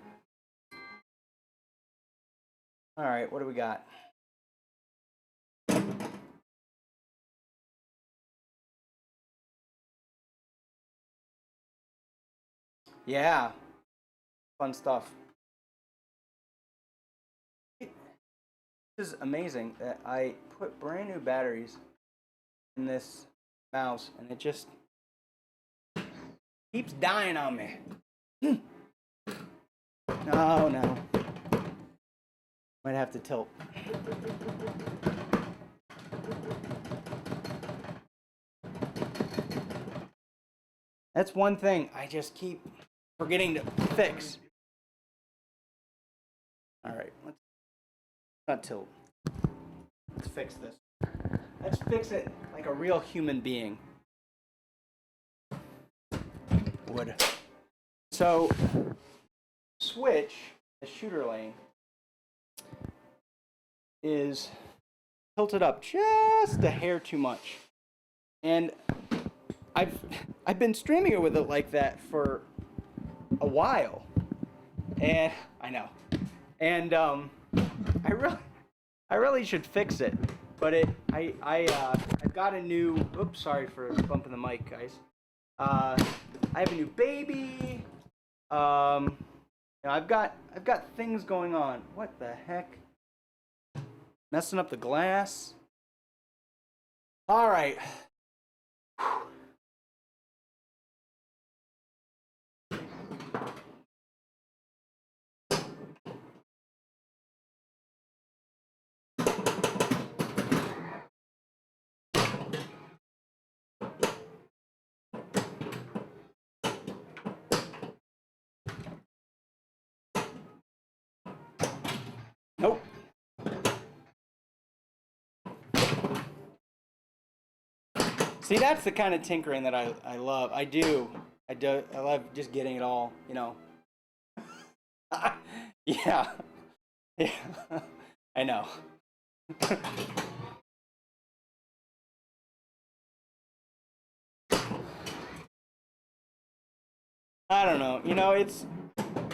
All right, what do we got? Yeah, fun stuff. This is amazing that I put brand new batteries in this mouse and it just keeps dying on me. Oh no. Might have to tilt. That's one thing I just keep forgetting to fix. All right, let's not tilt. Let's fix this. Let's fix it like a real human being would. So, switch, the shooter lane, is tilted up just a hair too much. And I've been streaming it with it like that for a while. And I know. And I really should fix it. But I've got a new, oops, sorry for bumping the mic, guys. I have a new baby. I've got things going on. What the heck? Messing up the glass. All right. Nope. See, that's the kind of tinkering that I love. I love just getting it all, you know. Yeah. Yeah. I know. I don't know. You know, it's,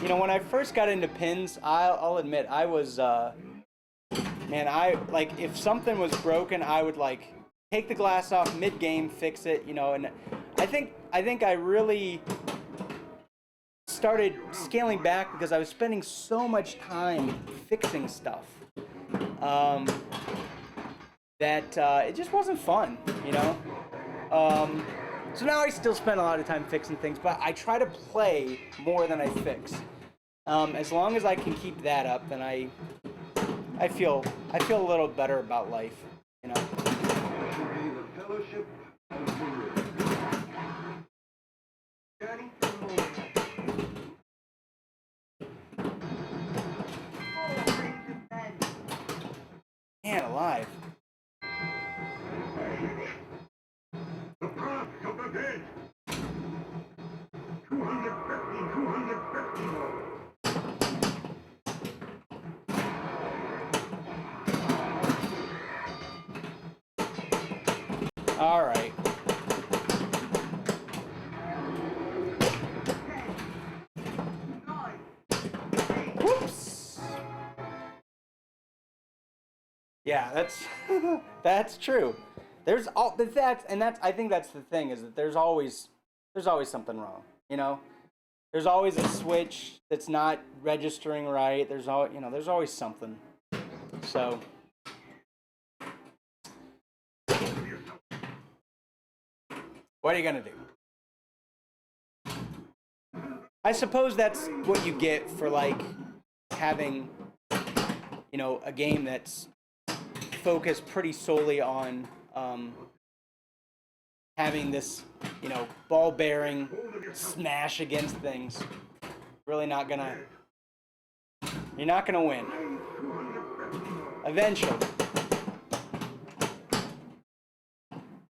you know, when I first got into pins, I'll admit I was, man, like, if something was broken, I would like take the glass off mid-game, fix it, you know, and I think I really started scaling back because I was spending so much time fixing stuff that it just wasn't fun, you know. So now I still spend a lot of time fixing things, but I try to play more than I fix. As long as I can keep that up, then I feel a little better about life, you know. Man alive. All right. Whoops. Yeah, that's true. There's all that's I think that's the thing, is that there's always something wrong, you know. There's always a switch that's not registering right. There's always something. So what are you gonna do? I suppose that's what you get for like having, you know, a game that's focused pretty solely on having this, you know, ball bearing smash against things. Really not gonna. You're not gonna win. Eventually.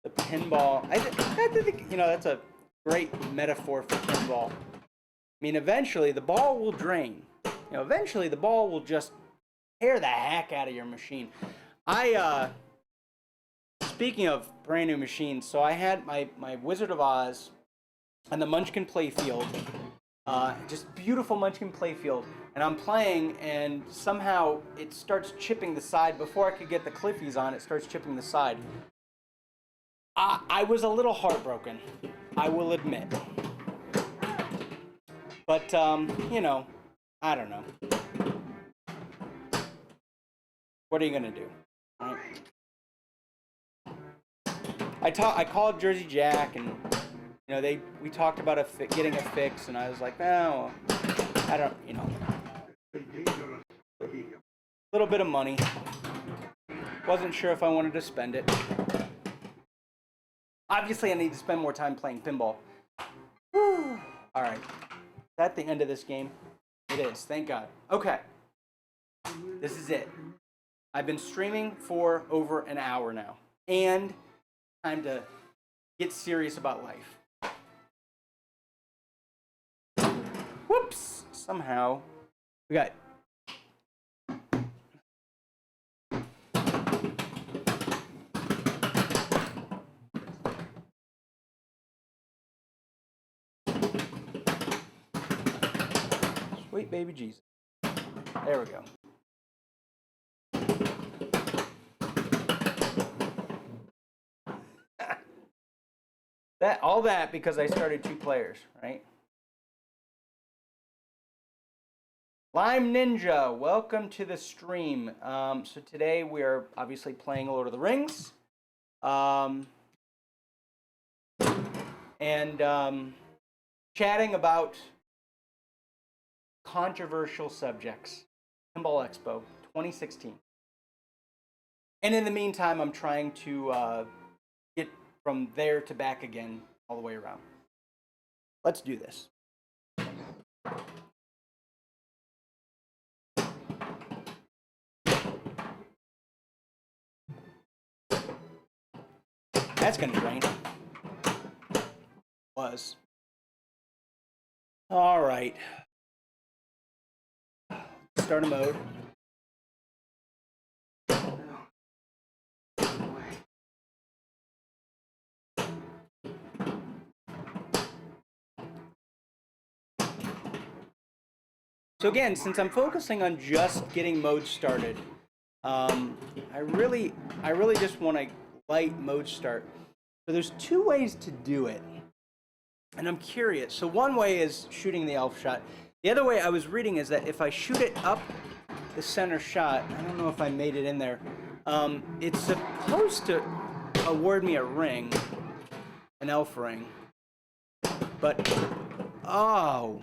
The pinball. I think, you know, that's a great metaphor for pinball. I mean, eventually the ball will drain. You know, eventually the ball will just tear the heck out of your machine. Speaking of brand new machines, so I had my Wizard of Oz and the Munchkin playfield, just beautiful Munchkin playfield, and I'm playing, and somehow it starts chipping the side. Before I could get the Cliffies on, it starts chipping the side. I was a little heartbroken, I will admit. But, you know, I don't know. What are you going to do? Right? I called Jersey Jack, and, you know, we talked about getting a fix, and I was like, no, I don't, you know. A little bit of money. Wasn't sure if I wanted to spend it. Obviously, I need to spend more time playing pinball. Whew. All right. Is that the end of this game? It is. Thank God. Okay. This is it. I've been streaming for over an hour now. And time to get serious about life. Whoops. Somehow we got... Sweet baby Jesus. There we go. All that because I started 2 players, right? Lime Ninja, welcome to the stream. So today we are obviously playing Lord of the Rings. And chatting about controversial subjects. Pinball Expo 2016. And in the meantime, I'm trying to get from there to back again all the way around. Let's do this. That's gonna drain. Was. All right. Start a mode. So again, since I'm focusing on just getting mode started, I really just want to light mode start. So there's 2 ways to do it, and I'm curious. So one way is shooting the elf shot. The other way I was reading is that if I shoot it up the center shot, I don't know if I made it in there, it's supposed to award me a ring, an elf ring. But, oh,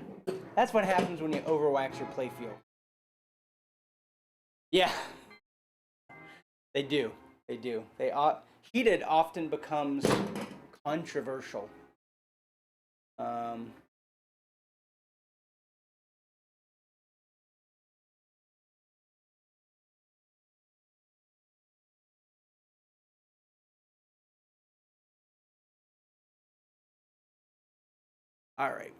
that's what happens when you overwax your playfield. Yeah, they do. They do. Heated often becomes controversial. All right.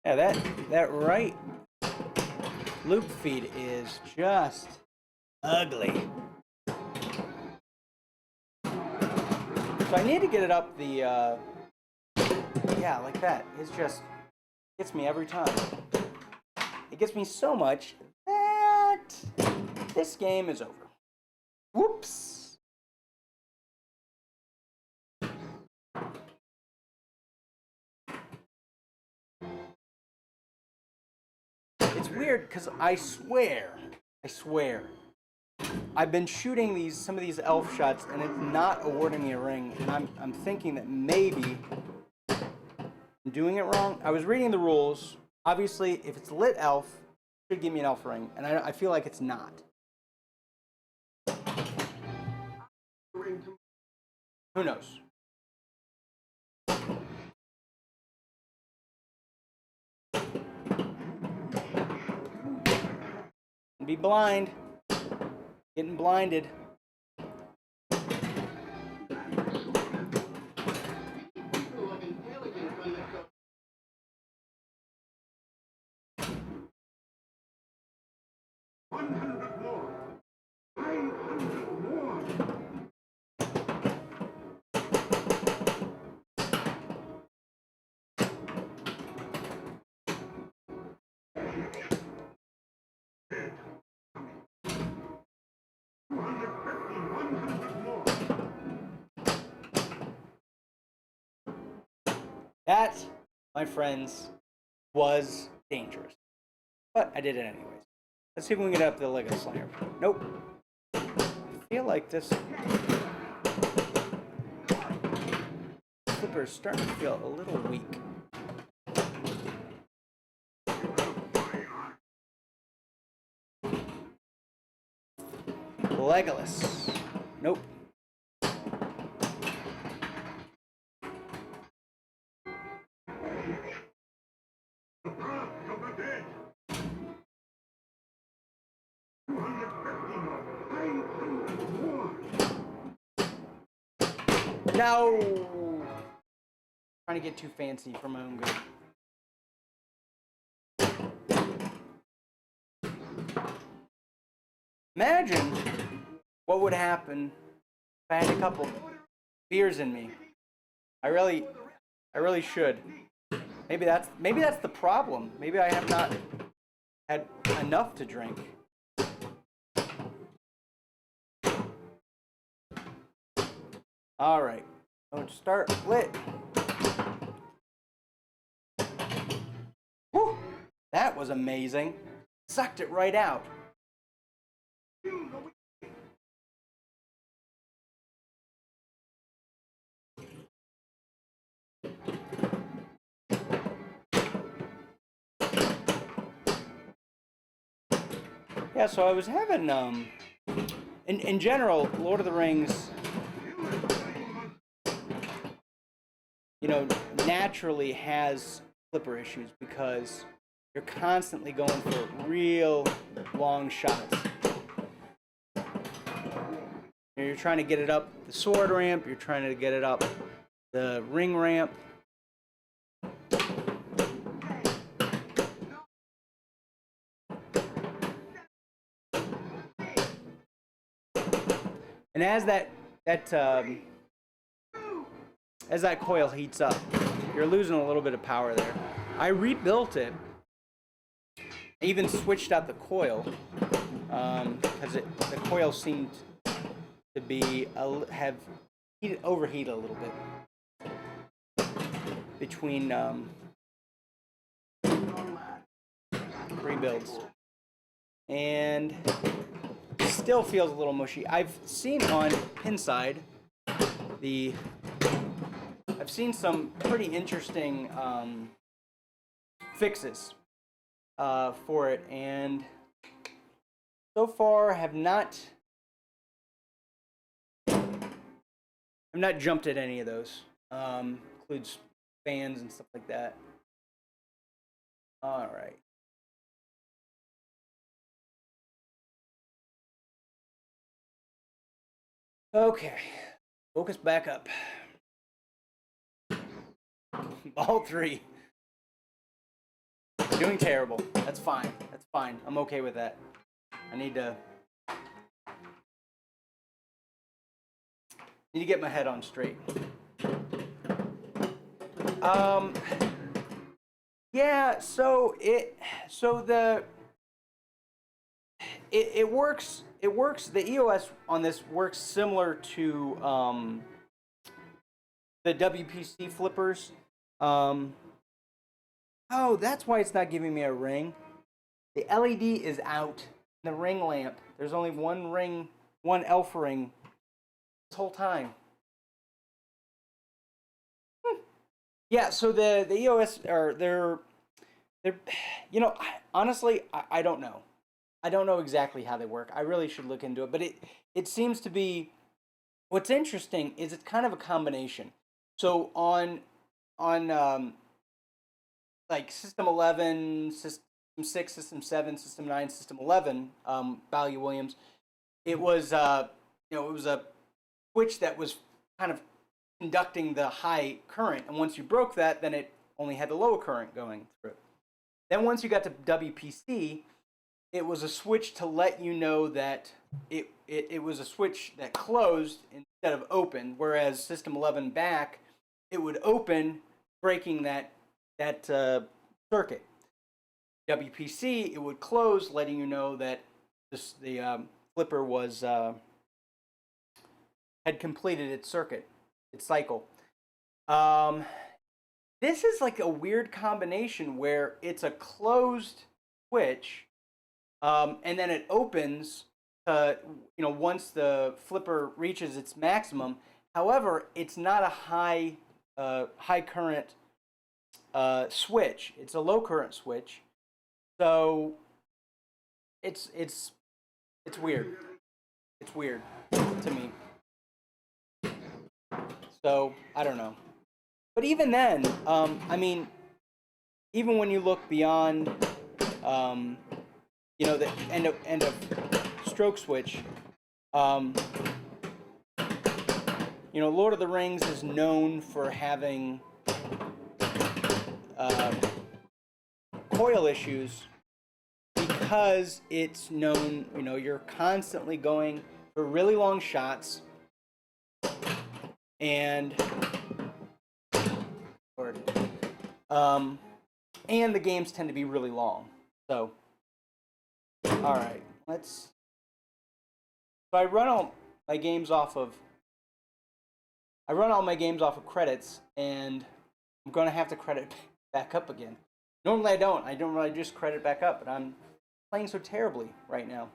Yeah, that right loop feed is just ugly. So I need to get it up the, yeah, like that. It's just, gets me every time. It gets me so much that this game is over. Whoops. It's weird because I swear, I've been shooting some of these elf shots and it's not awarding me a ring, and I'm thinking that maybe I'm doing it wrong. I was reading the rules. Obviously, if it's lit elf, it should give me an elf ring, and I feel like it's not. Who knows? Be blind. Getting blinded. That, my friends, was dangerous. But I did it anyways. Let's see if we can get up the Lego Slayer. Nope. I feel like this flipper is starting to feel a little weak. Legolas. Nope. No! Trying to get too fancy for my own good. Imagine what would happen if I had a couple beers in me. I really should. Maybe that's the problem. Maybe I have not had enough to drink. All right, let's start lit. Whew, that was amazing. Sucked it right out. Yeah, so I was having in general, Lord of the Rings, you know, naturally has flipper issues because you're constantly going for real long shots. You're trying to get it up the sword ramp, you're trying to get it up the ring ramp. And as that coil heats up, you're losing a little bit of power there. I rebuilt it. I even switched out the coil because the coil seemed to be overheated a little bit between rebuilds, and still feels a little mushy. I've seen on Pinside I've seen some pretty interesting fixes for it, and so far have not jumped at any of those. Includes fans and stuff like that. All right. Okay, focus back up. Ball 3. Doing terrible. That's fine. That's fine. I'm okay with that. I need to get my head on straight. Yeah, so it works. It works. The EOS on this works similar to the WPC flippers. Oh, that's why it's not giving me a ring. The LED is out. The ring lamp. There's only one ring, one elf ring this whole time. Yeah, so the EOS are they're you know, honestly, I don't know. I don't know exactly how they work. I really should look into it, but it seems to be, what's interesting is it's kind of a combination. So on like System 11, System 6, System 7, System 9, System 11, Bally-Williams. It was, it was a switch that was kind of conducting the high current, and once you broke that, then it only had the low current going through. Then once you got to WPC, it was a switch to let you know that it was a switch that closed instead of open, whereas System 11 back, it would open, breaking that circuit. WPC, it would close, letting you know that the flipper was had completed its circuit, its cycle. This is like a weird combination where it's a closed switch, and then it opens, once the flipper reaches its maximum. However, it's not a high current switch. It's a low current switch, so it's weird. It's weird to me. So I don't know. But even then, I mean, even when you look beyond, the end of stroke switch, Lord of the Rings is known for having coil issues because it's known, you're constantly going for really long shots, and and the games tend to be really long. So, all right, so I run all my games off of credits, and I'm going to have to credit back up again. Normally I don't. I don't really just credit back up, but I'm playing so terribly right now.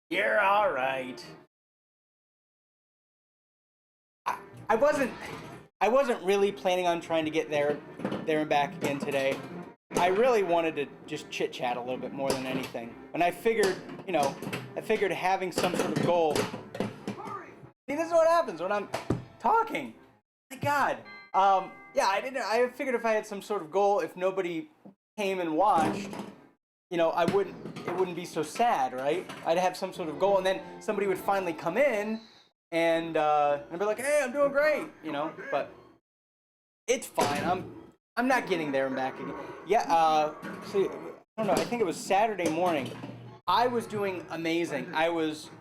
You're all right. I wasn't really planning on trying to get there and back again today. I really wanted to just chit chat a little bit more than anything. And I figured, having some sort of goal. See, this is what happens when I'm talking. My God. I figured if I had some sort of goal, if nobody came and watched, it wouldn't be so sad, right? I'd have some sort of goal, and then somebody would finally come in and be like, "Hey, I'm doing great," But it's fine. I'm not getting there and back again. Yeah. I don't know. I think it was Saturday morning. I was doing amazing. I was,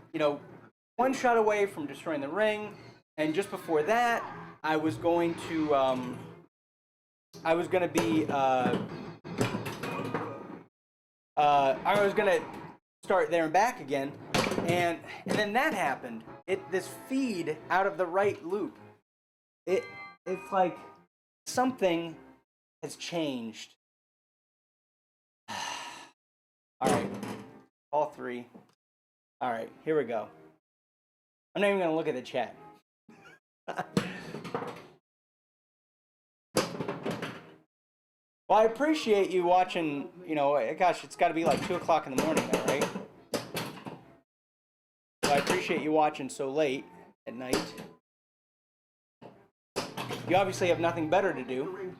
one shot away from destroying the ring, and just before that, I was going to start there and back again, and then that happened. This feed out of the right loop. It's like something has changed. All right, all three. All right, here we go. I'm not even gonna look at the chat. Well, I appreciate you watching, gosh, it's got to be like 2 o'clock in the morning now, right? So I appreciate you watching so late at night. You obviously have nothing better to do.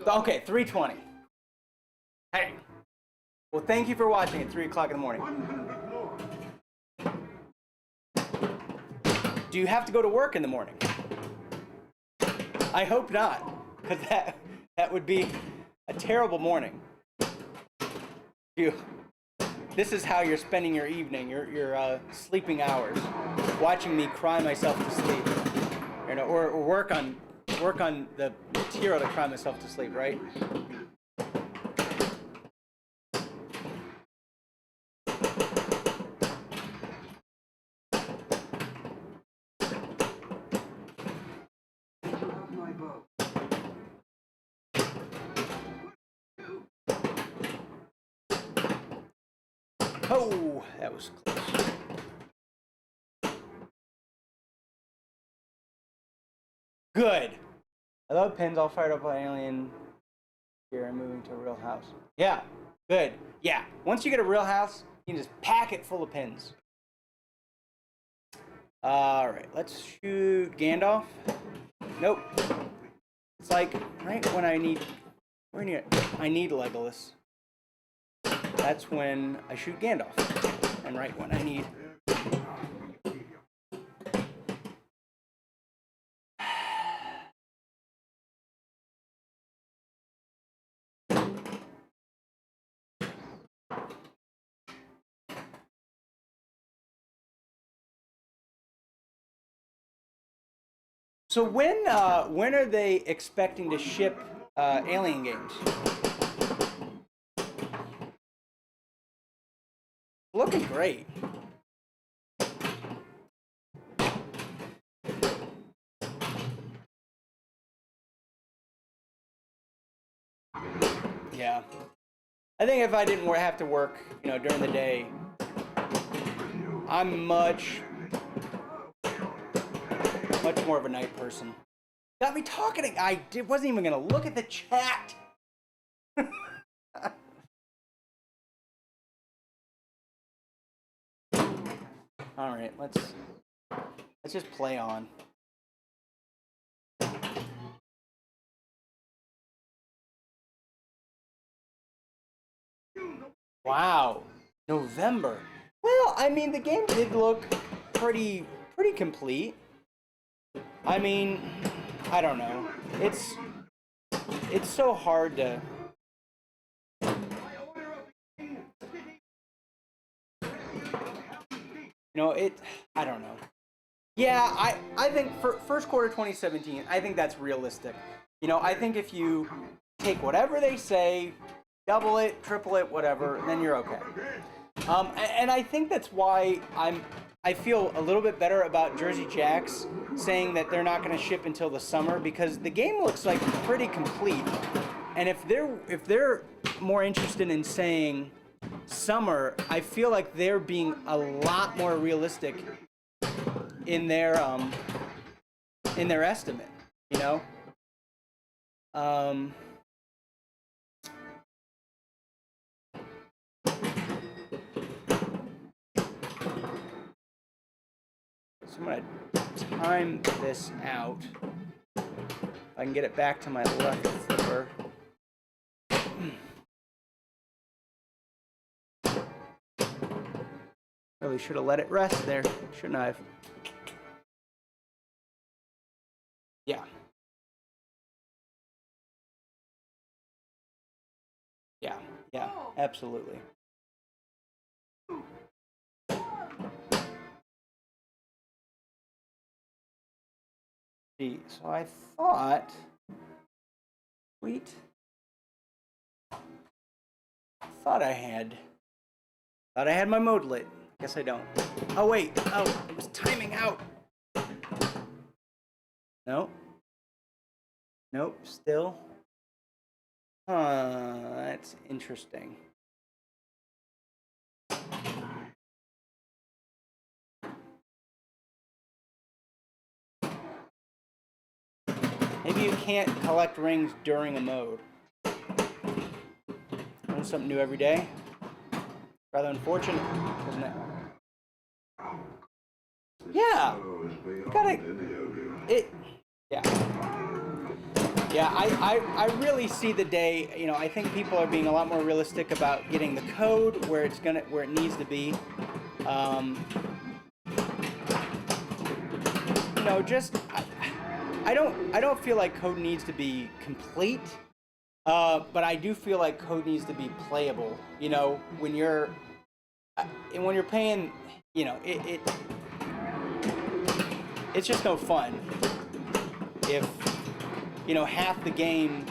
Okay, 3:20. Hey. Well, thank you for watching at 3 o'clock in the morning. Do you have to go to work in the morning? I hope not, because that would be a terrible morning. This is how you're spending your evening, your sleeping hours, watching me cry myself to sleep, or work on the material to cry myself to sleep, right? Oh, that was close. Good. I love pins. All fired up by alien. Here, I'm moving to a real house. Yeah, good. Yeah, once you get a real house, you can just pack it full of pins. All right, let's shoot Gandalf. Nope. It's like right when I need Legolas. That's when I shoot Gandalf, and right when I need. So when are they expecting to ship Alien games? Looking great. Yeah. I think if I didn't have to work, during the day, I'm much more of a night person. Got me talking. I wasn't even gonna look at the chat. All right, let's just play on. Wow, November. Well, I mean, the game did look pretty complete. I mean, I don't know. It's so hard to. I don't know. Yeah, I think for first quarter 2017, I think that's realistic. I think if you take whatever they say, double it, triple it, whatever, then you're okay. And I think that's why I feel a little bit better about Jersey Jacks saying that they're not going to ship until the summer, because the game looks like pretty complete. And if they're more interested in saying summer, I feel like they're being a lot more realistic in their estimate, So I'm going to time this out. I can get it back to my left flipper. Really should have let it rest there, shouldn't I have? Yeah. Yeah, absolutely. So I thought I had my mode lit. Guess I don't. Oh wait, it was timing out. Nope, still. That's interesting. Maybe you can't collect rings during a mode. Learn something new every day. Rather unfortunate, isn't it? Yeah. You gotta. Yeah, I really see the day. I think people are being a lot more realistic about getting the code where it needs to be. I don't feel like code needs to be complete, but I do feel like code needs to be playable. When you're paying, it's just no fun if half the game.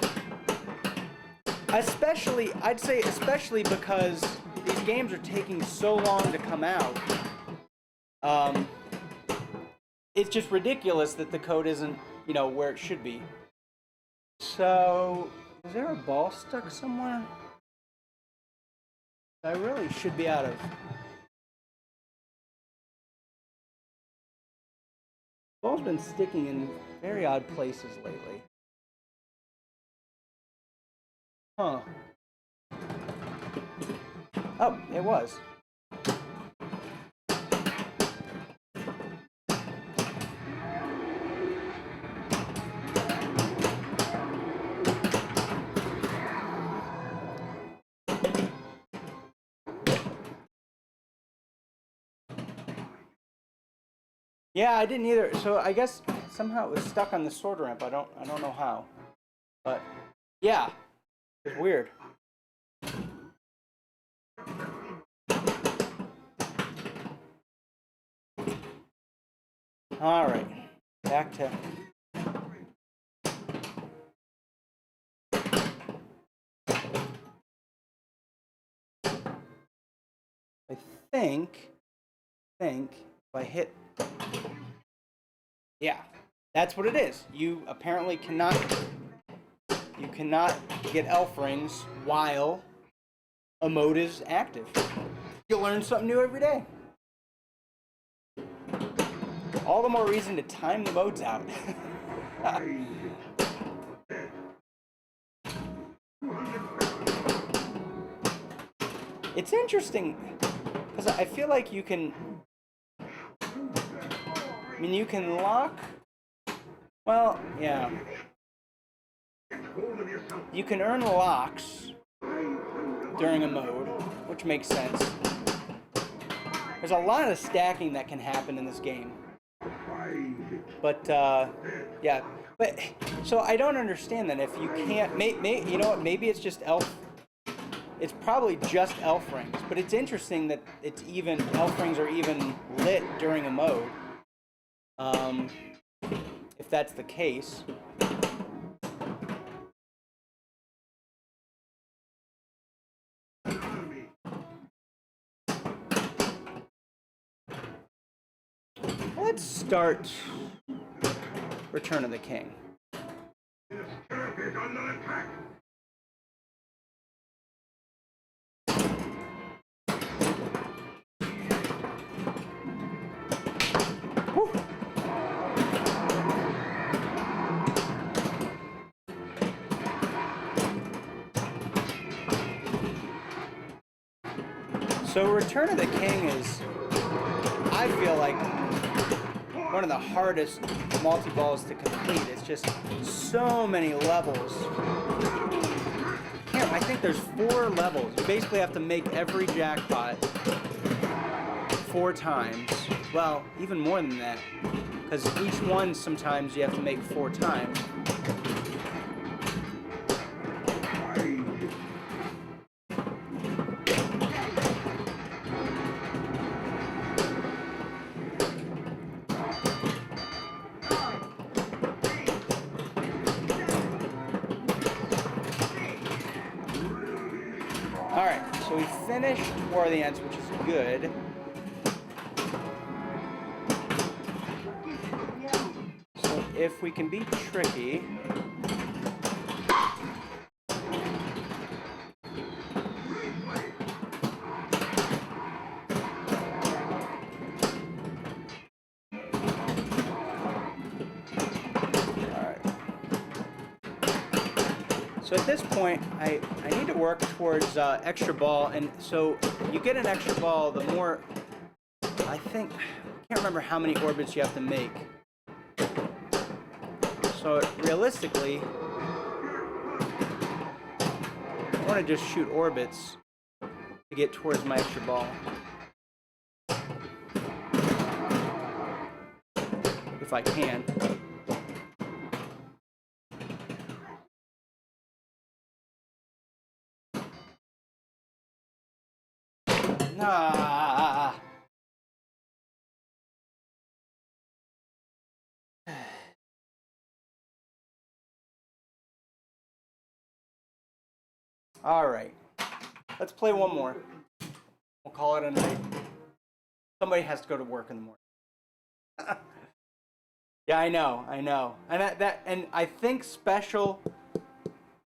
I'd say especially because these games are taking so long to come out. It's just ridiculous that the code isn't, where it should be. So, is there a ball stuck somewhere? I really should be out of Ball's been sticking in very odd places lately. Huh. Oh, it was. Yeah, I didn't either. So I guess somehow it was stuck on the sword ramp. I don't know how. But yeah, it's weird. All right, back to. I think if I hit. Yeah, that's what it is. You apparently cannot get elf rings while a mode is active. You learn something new every day. All the more reason to time the modes out. It's interesting because I feel like you can. I mean, you can lock. Well, yeah. You can earn locks during a mode, which makes sense. There's a lot of stacking that can happen in this game. But, yeah. But, so I don't understand that if you can't, you know what, maybe it's just elf. It's probably just elf rings, but it's interesting that it's even, elf rings are even lit during a mode. If that's the case. Let's start Return of the King. This turret is under attack. Woo. So Return of the King is, I feel like, one of the hardest multi-balls to complete. It's just so many levels. I think there's 4 levels. You basically have to make every jackpot 4 times. Well, even more than that. Because each one sometimes you have to make 4 times. Alright, so we finished War of the Ants, which is good. So if we can be tricky... So at this point, I need to work towards extra ball, and so you get an extra ball, the more, I think, I can't remember how many orbits you have to make. So realistically, I want to just shoot orbits to get towards my extra ball. If I can. Ah. All right. Let's play one more. We'll call it a night. Somebody has to go to work in the morning. Yeah, I know. And I think special,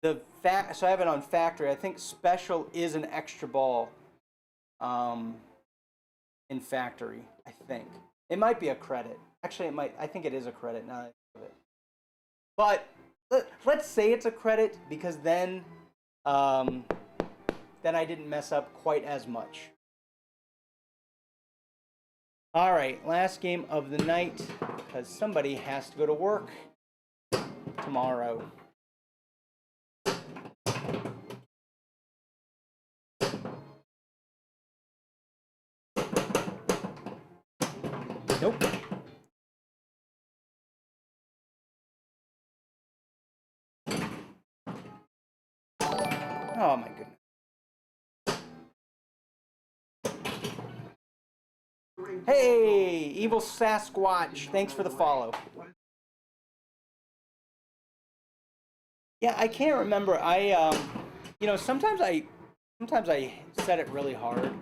so I have it on factory. I think special is an extra ball in factory, I think. It might be a credit. Actually, it might. I think it is a credit now that I think of it. But let's say it's a credit because then I didn't mess up quite as much. All right, last game of the night because somebody has to go to work tomorrow. Nope. Oh my goodness. Hey, Evil Sasquatch, thanks for the follow. Yeah, I can't remember. You know, sometimes I set it really hard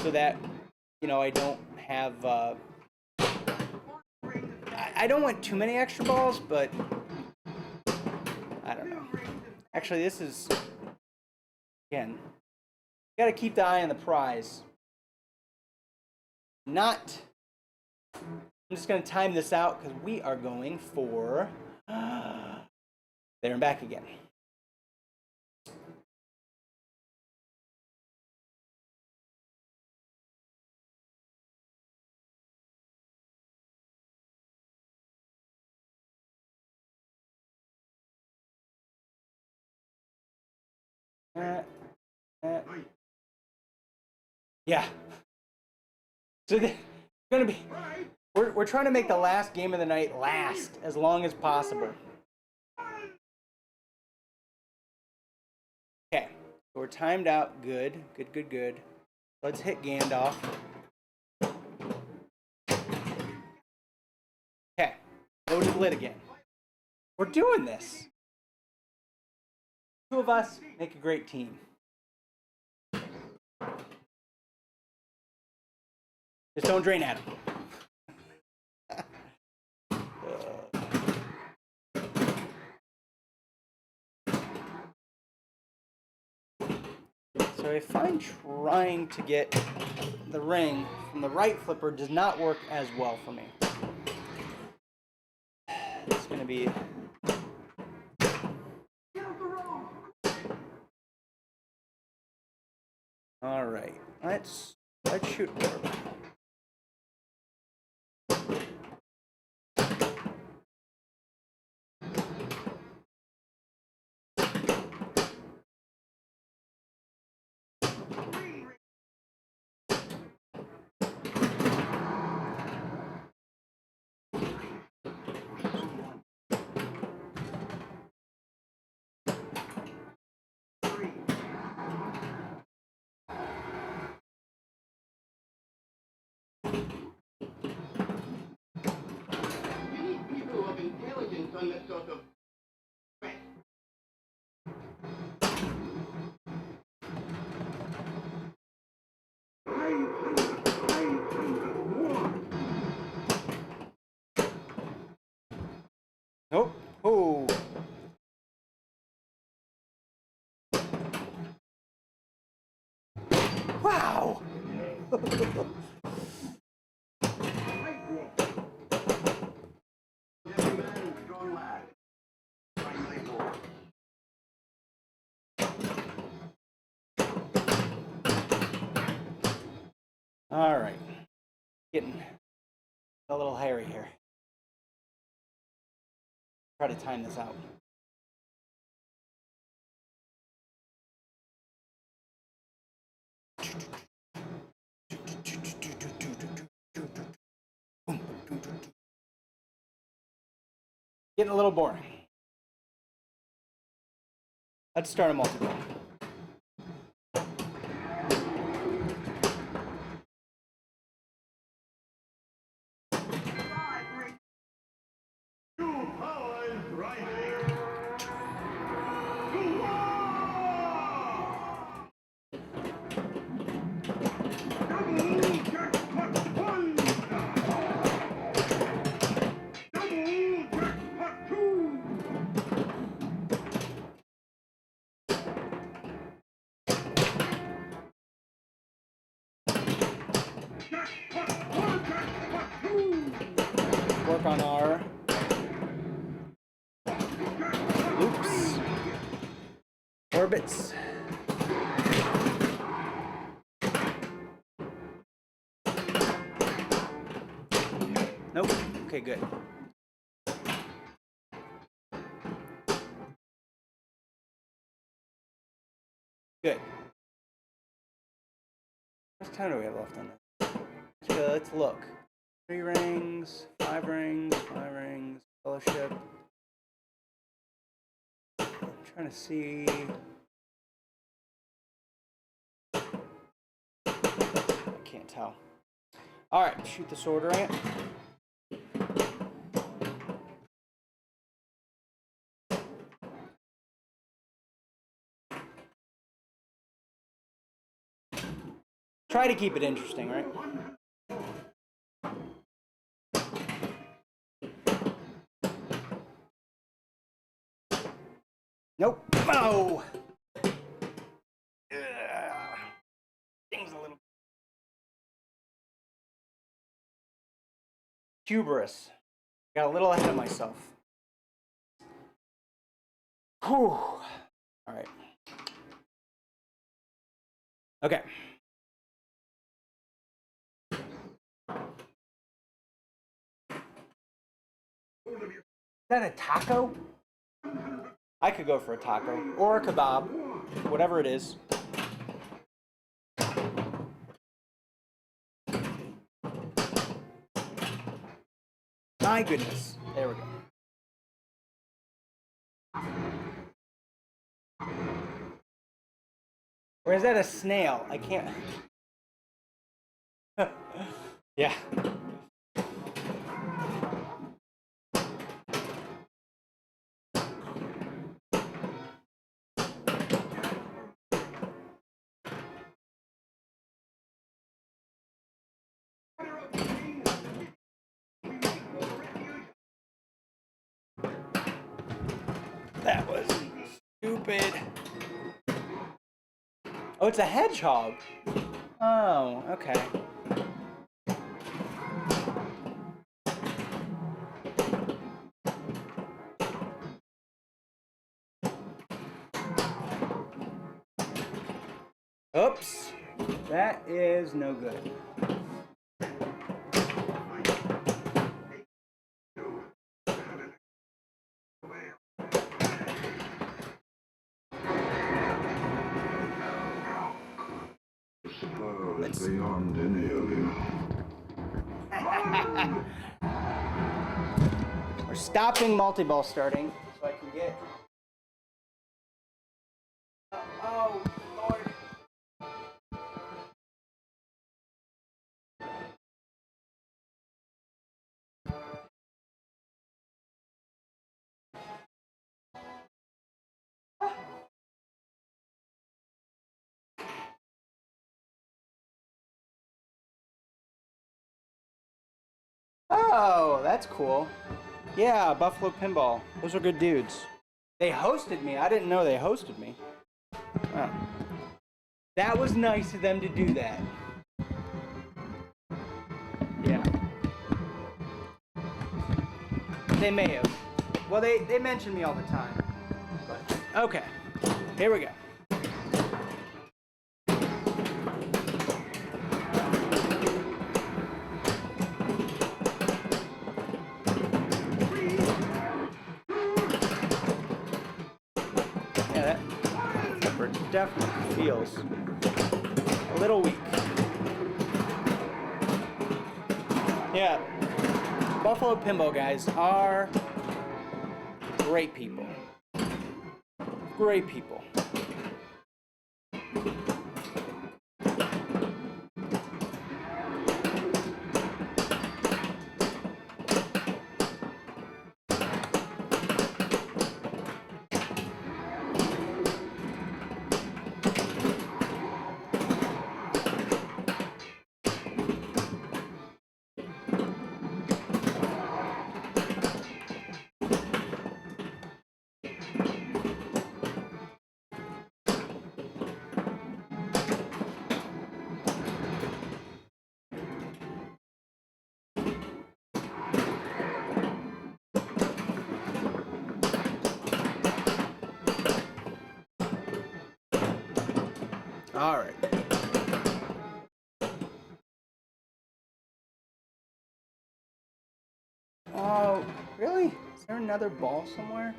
so that, you know, I don't have I don't want too many extra balls, but I don't know. Actually, this is again, got to keep the eye on the prize. Not. I'm just going to time this out because we are going for there and back again. Yeah. So it's gonna be. We're trying to make the last game of the night last as long as possible. Okay, so we're timed out. Good, good, good, good. Let's hit Gandalf. Okay, loaded lid again. We're doing this. Two of us make a great team. Just don't drain at him. So if I'm trying to get the ring from the right flipper, does not work as well for me. It's going to be... All right, let's shoot orb. On this sort of Nope. Oh. Wow. All right. Getting a little hairy here. Try to time this out. Getting a little boring. Let's start a multi-ball. work on our loops, orbits. Nope. Okay, good. Good. How much time do we have left on this? Okay, let's look. 3 rings, 5 rings, 5 rings, fellowship. I'm trying to see. I can't tell. All right, shoot the sword ramp. Try to keep it interesting, right? Nope. Oh! Things a little. Hubris. Got a little ahead of myself. Whew. All right. Okay. Is that a taco? I could go for a taco or a kebab, whatever it is. My goodness. There we go. Or is that a snail? I can't. Yeah. That was stupid. Oh, it's a hedgehog. Oh, okay. Oops. That is no good. Beyond any of you. We're stopping multi-ball starting so I can get. Oh, Lord. Oh, that's cool. Yeah, Buffalo Pinball. Those are good dudes. They hosted me. I didn't know they hosted me. Oh. That was nice of them to do that. Yeah. They may have. Well, they mention me all the time. But, okay. Here we go. Yeah, that pepper definitely feels a little weak. Yeah. Buffalo Pinball guys are great people. Great people. All right. Oh, really? Is there another ball somewhere?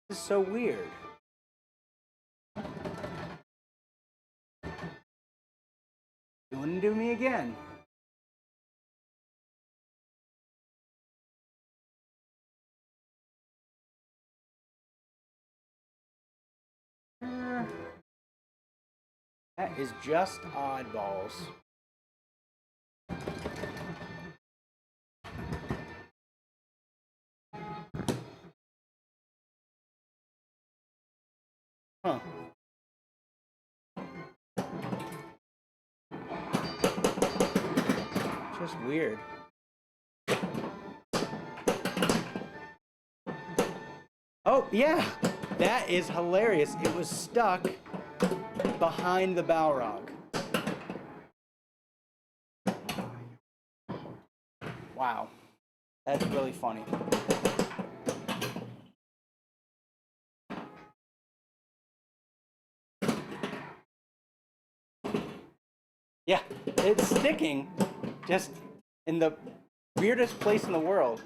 This is so weird. You wouldn't do me again. That is just oddballs. Huh. Just weird. Oh, yeah. That is hilarious. It was stuck behind the Balrog. Wow. That's really funny. Yeah, it's sticking just in the weirdest place in the world.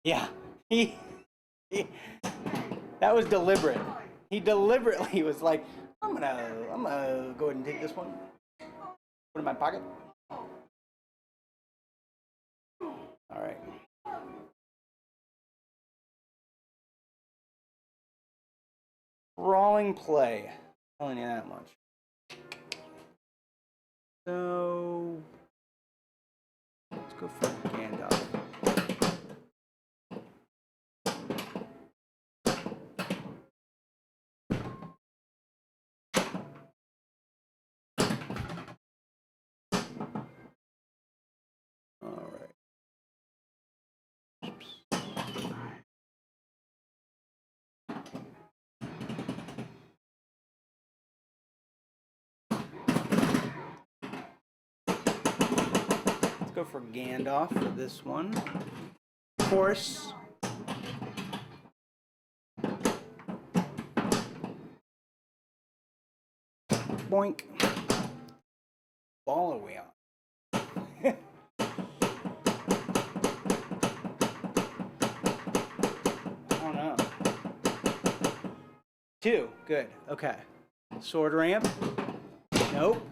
Yeah, he that was deliberate. He deliberately was like, I'm gonna go ahead and take this one, put it in my pocket. All right. Brawling play. Telling you that much. So let's go for Gandalf. All right. Let's go for Gandalf for this one. Of course. Boink. Ball away on. Oh no. 2. Good. Okay. Sword ramp. Nope.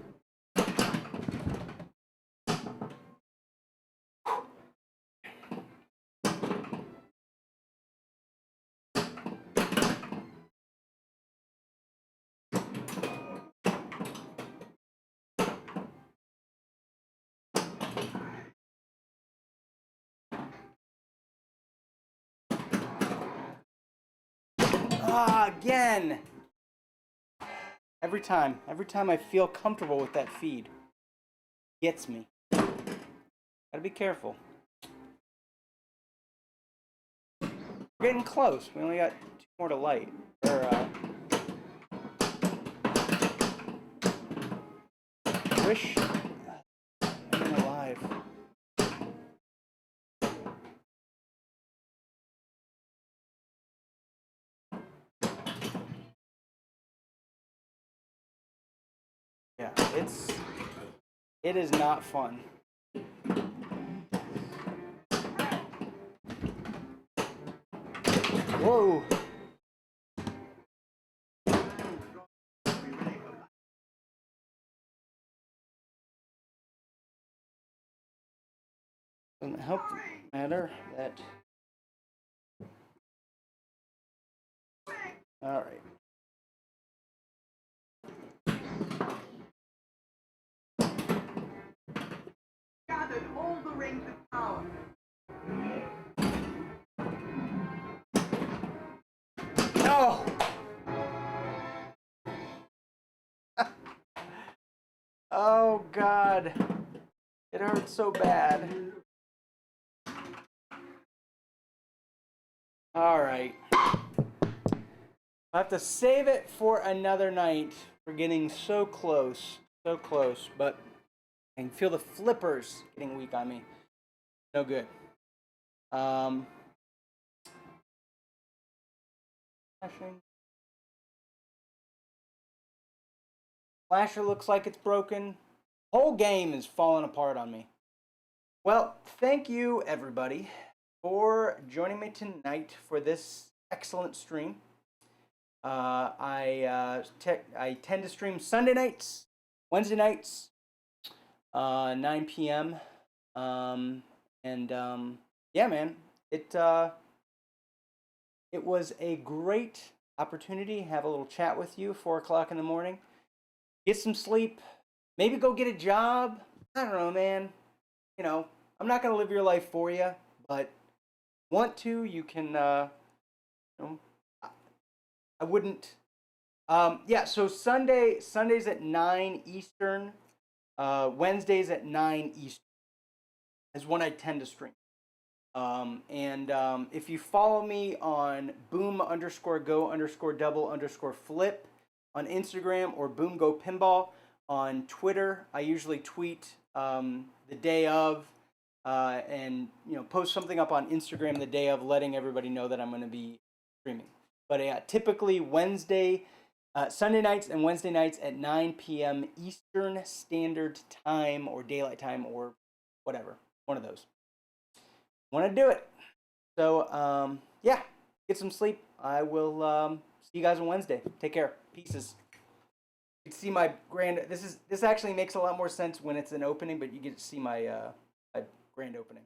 Ah, again. Every time I feel comfortable with that feed, gets me. Gotta be careful. We're getting close. We only got 2 more to light. Wish I'm alive. Yeah, it is not fun. Whoa. Doesn't help matter that All right. Gathered all the rings of power. No! Oh, God. It hurts so bad. All right. I have to save it for another night. We're getting so close. So close. But I can feel the flippers getting weak on me. No good. Flasher looks like it's broken. Whole game is falling apart on me. Well, thank you everybody for joining me tonight for this excellent stream. I tend to stream Sunday nights, Wednesday nights, 9 p.m. Yeah, man, it was a great opportunity. Have a little chat with you, 4 o'clock in the morning. Get some sleep. Maybe go get a job. I don't know, man. You know, I'm not gonna live your life for you, but want to, you can. You know, I wouldn't. Yeah. So Sundays at 9 Eastern. Wednesdays at 9 Eastern is when I tend to stream. If you follow me on boom_go_double_flip on Instagram or boom go pinball on Twitter, I usually tweet the day of and post something up on Instagram the day of, letting everybody know that I'm going to be streaming. But yeah, typically Sunday nights and Wednesday nights at 9 p.m. Eastern Standard Time or Daylight Time or whatever, one of those. Want to do it. So, yeah, get some sleep. I will see you guys on Wednesday. Take care. Pieces. You can see my grand. This actually makes a lot more sense when it's an opening, but you get to see my grand opening.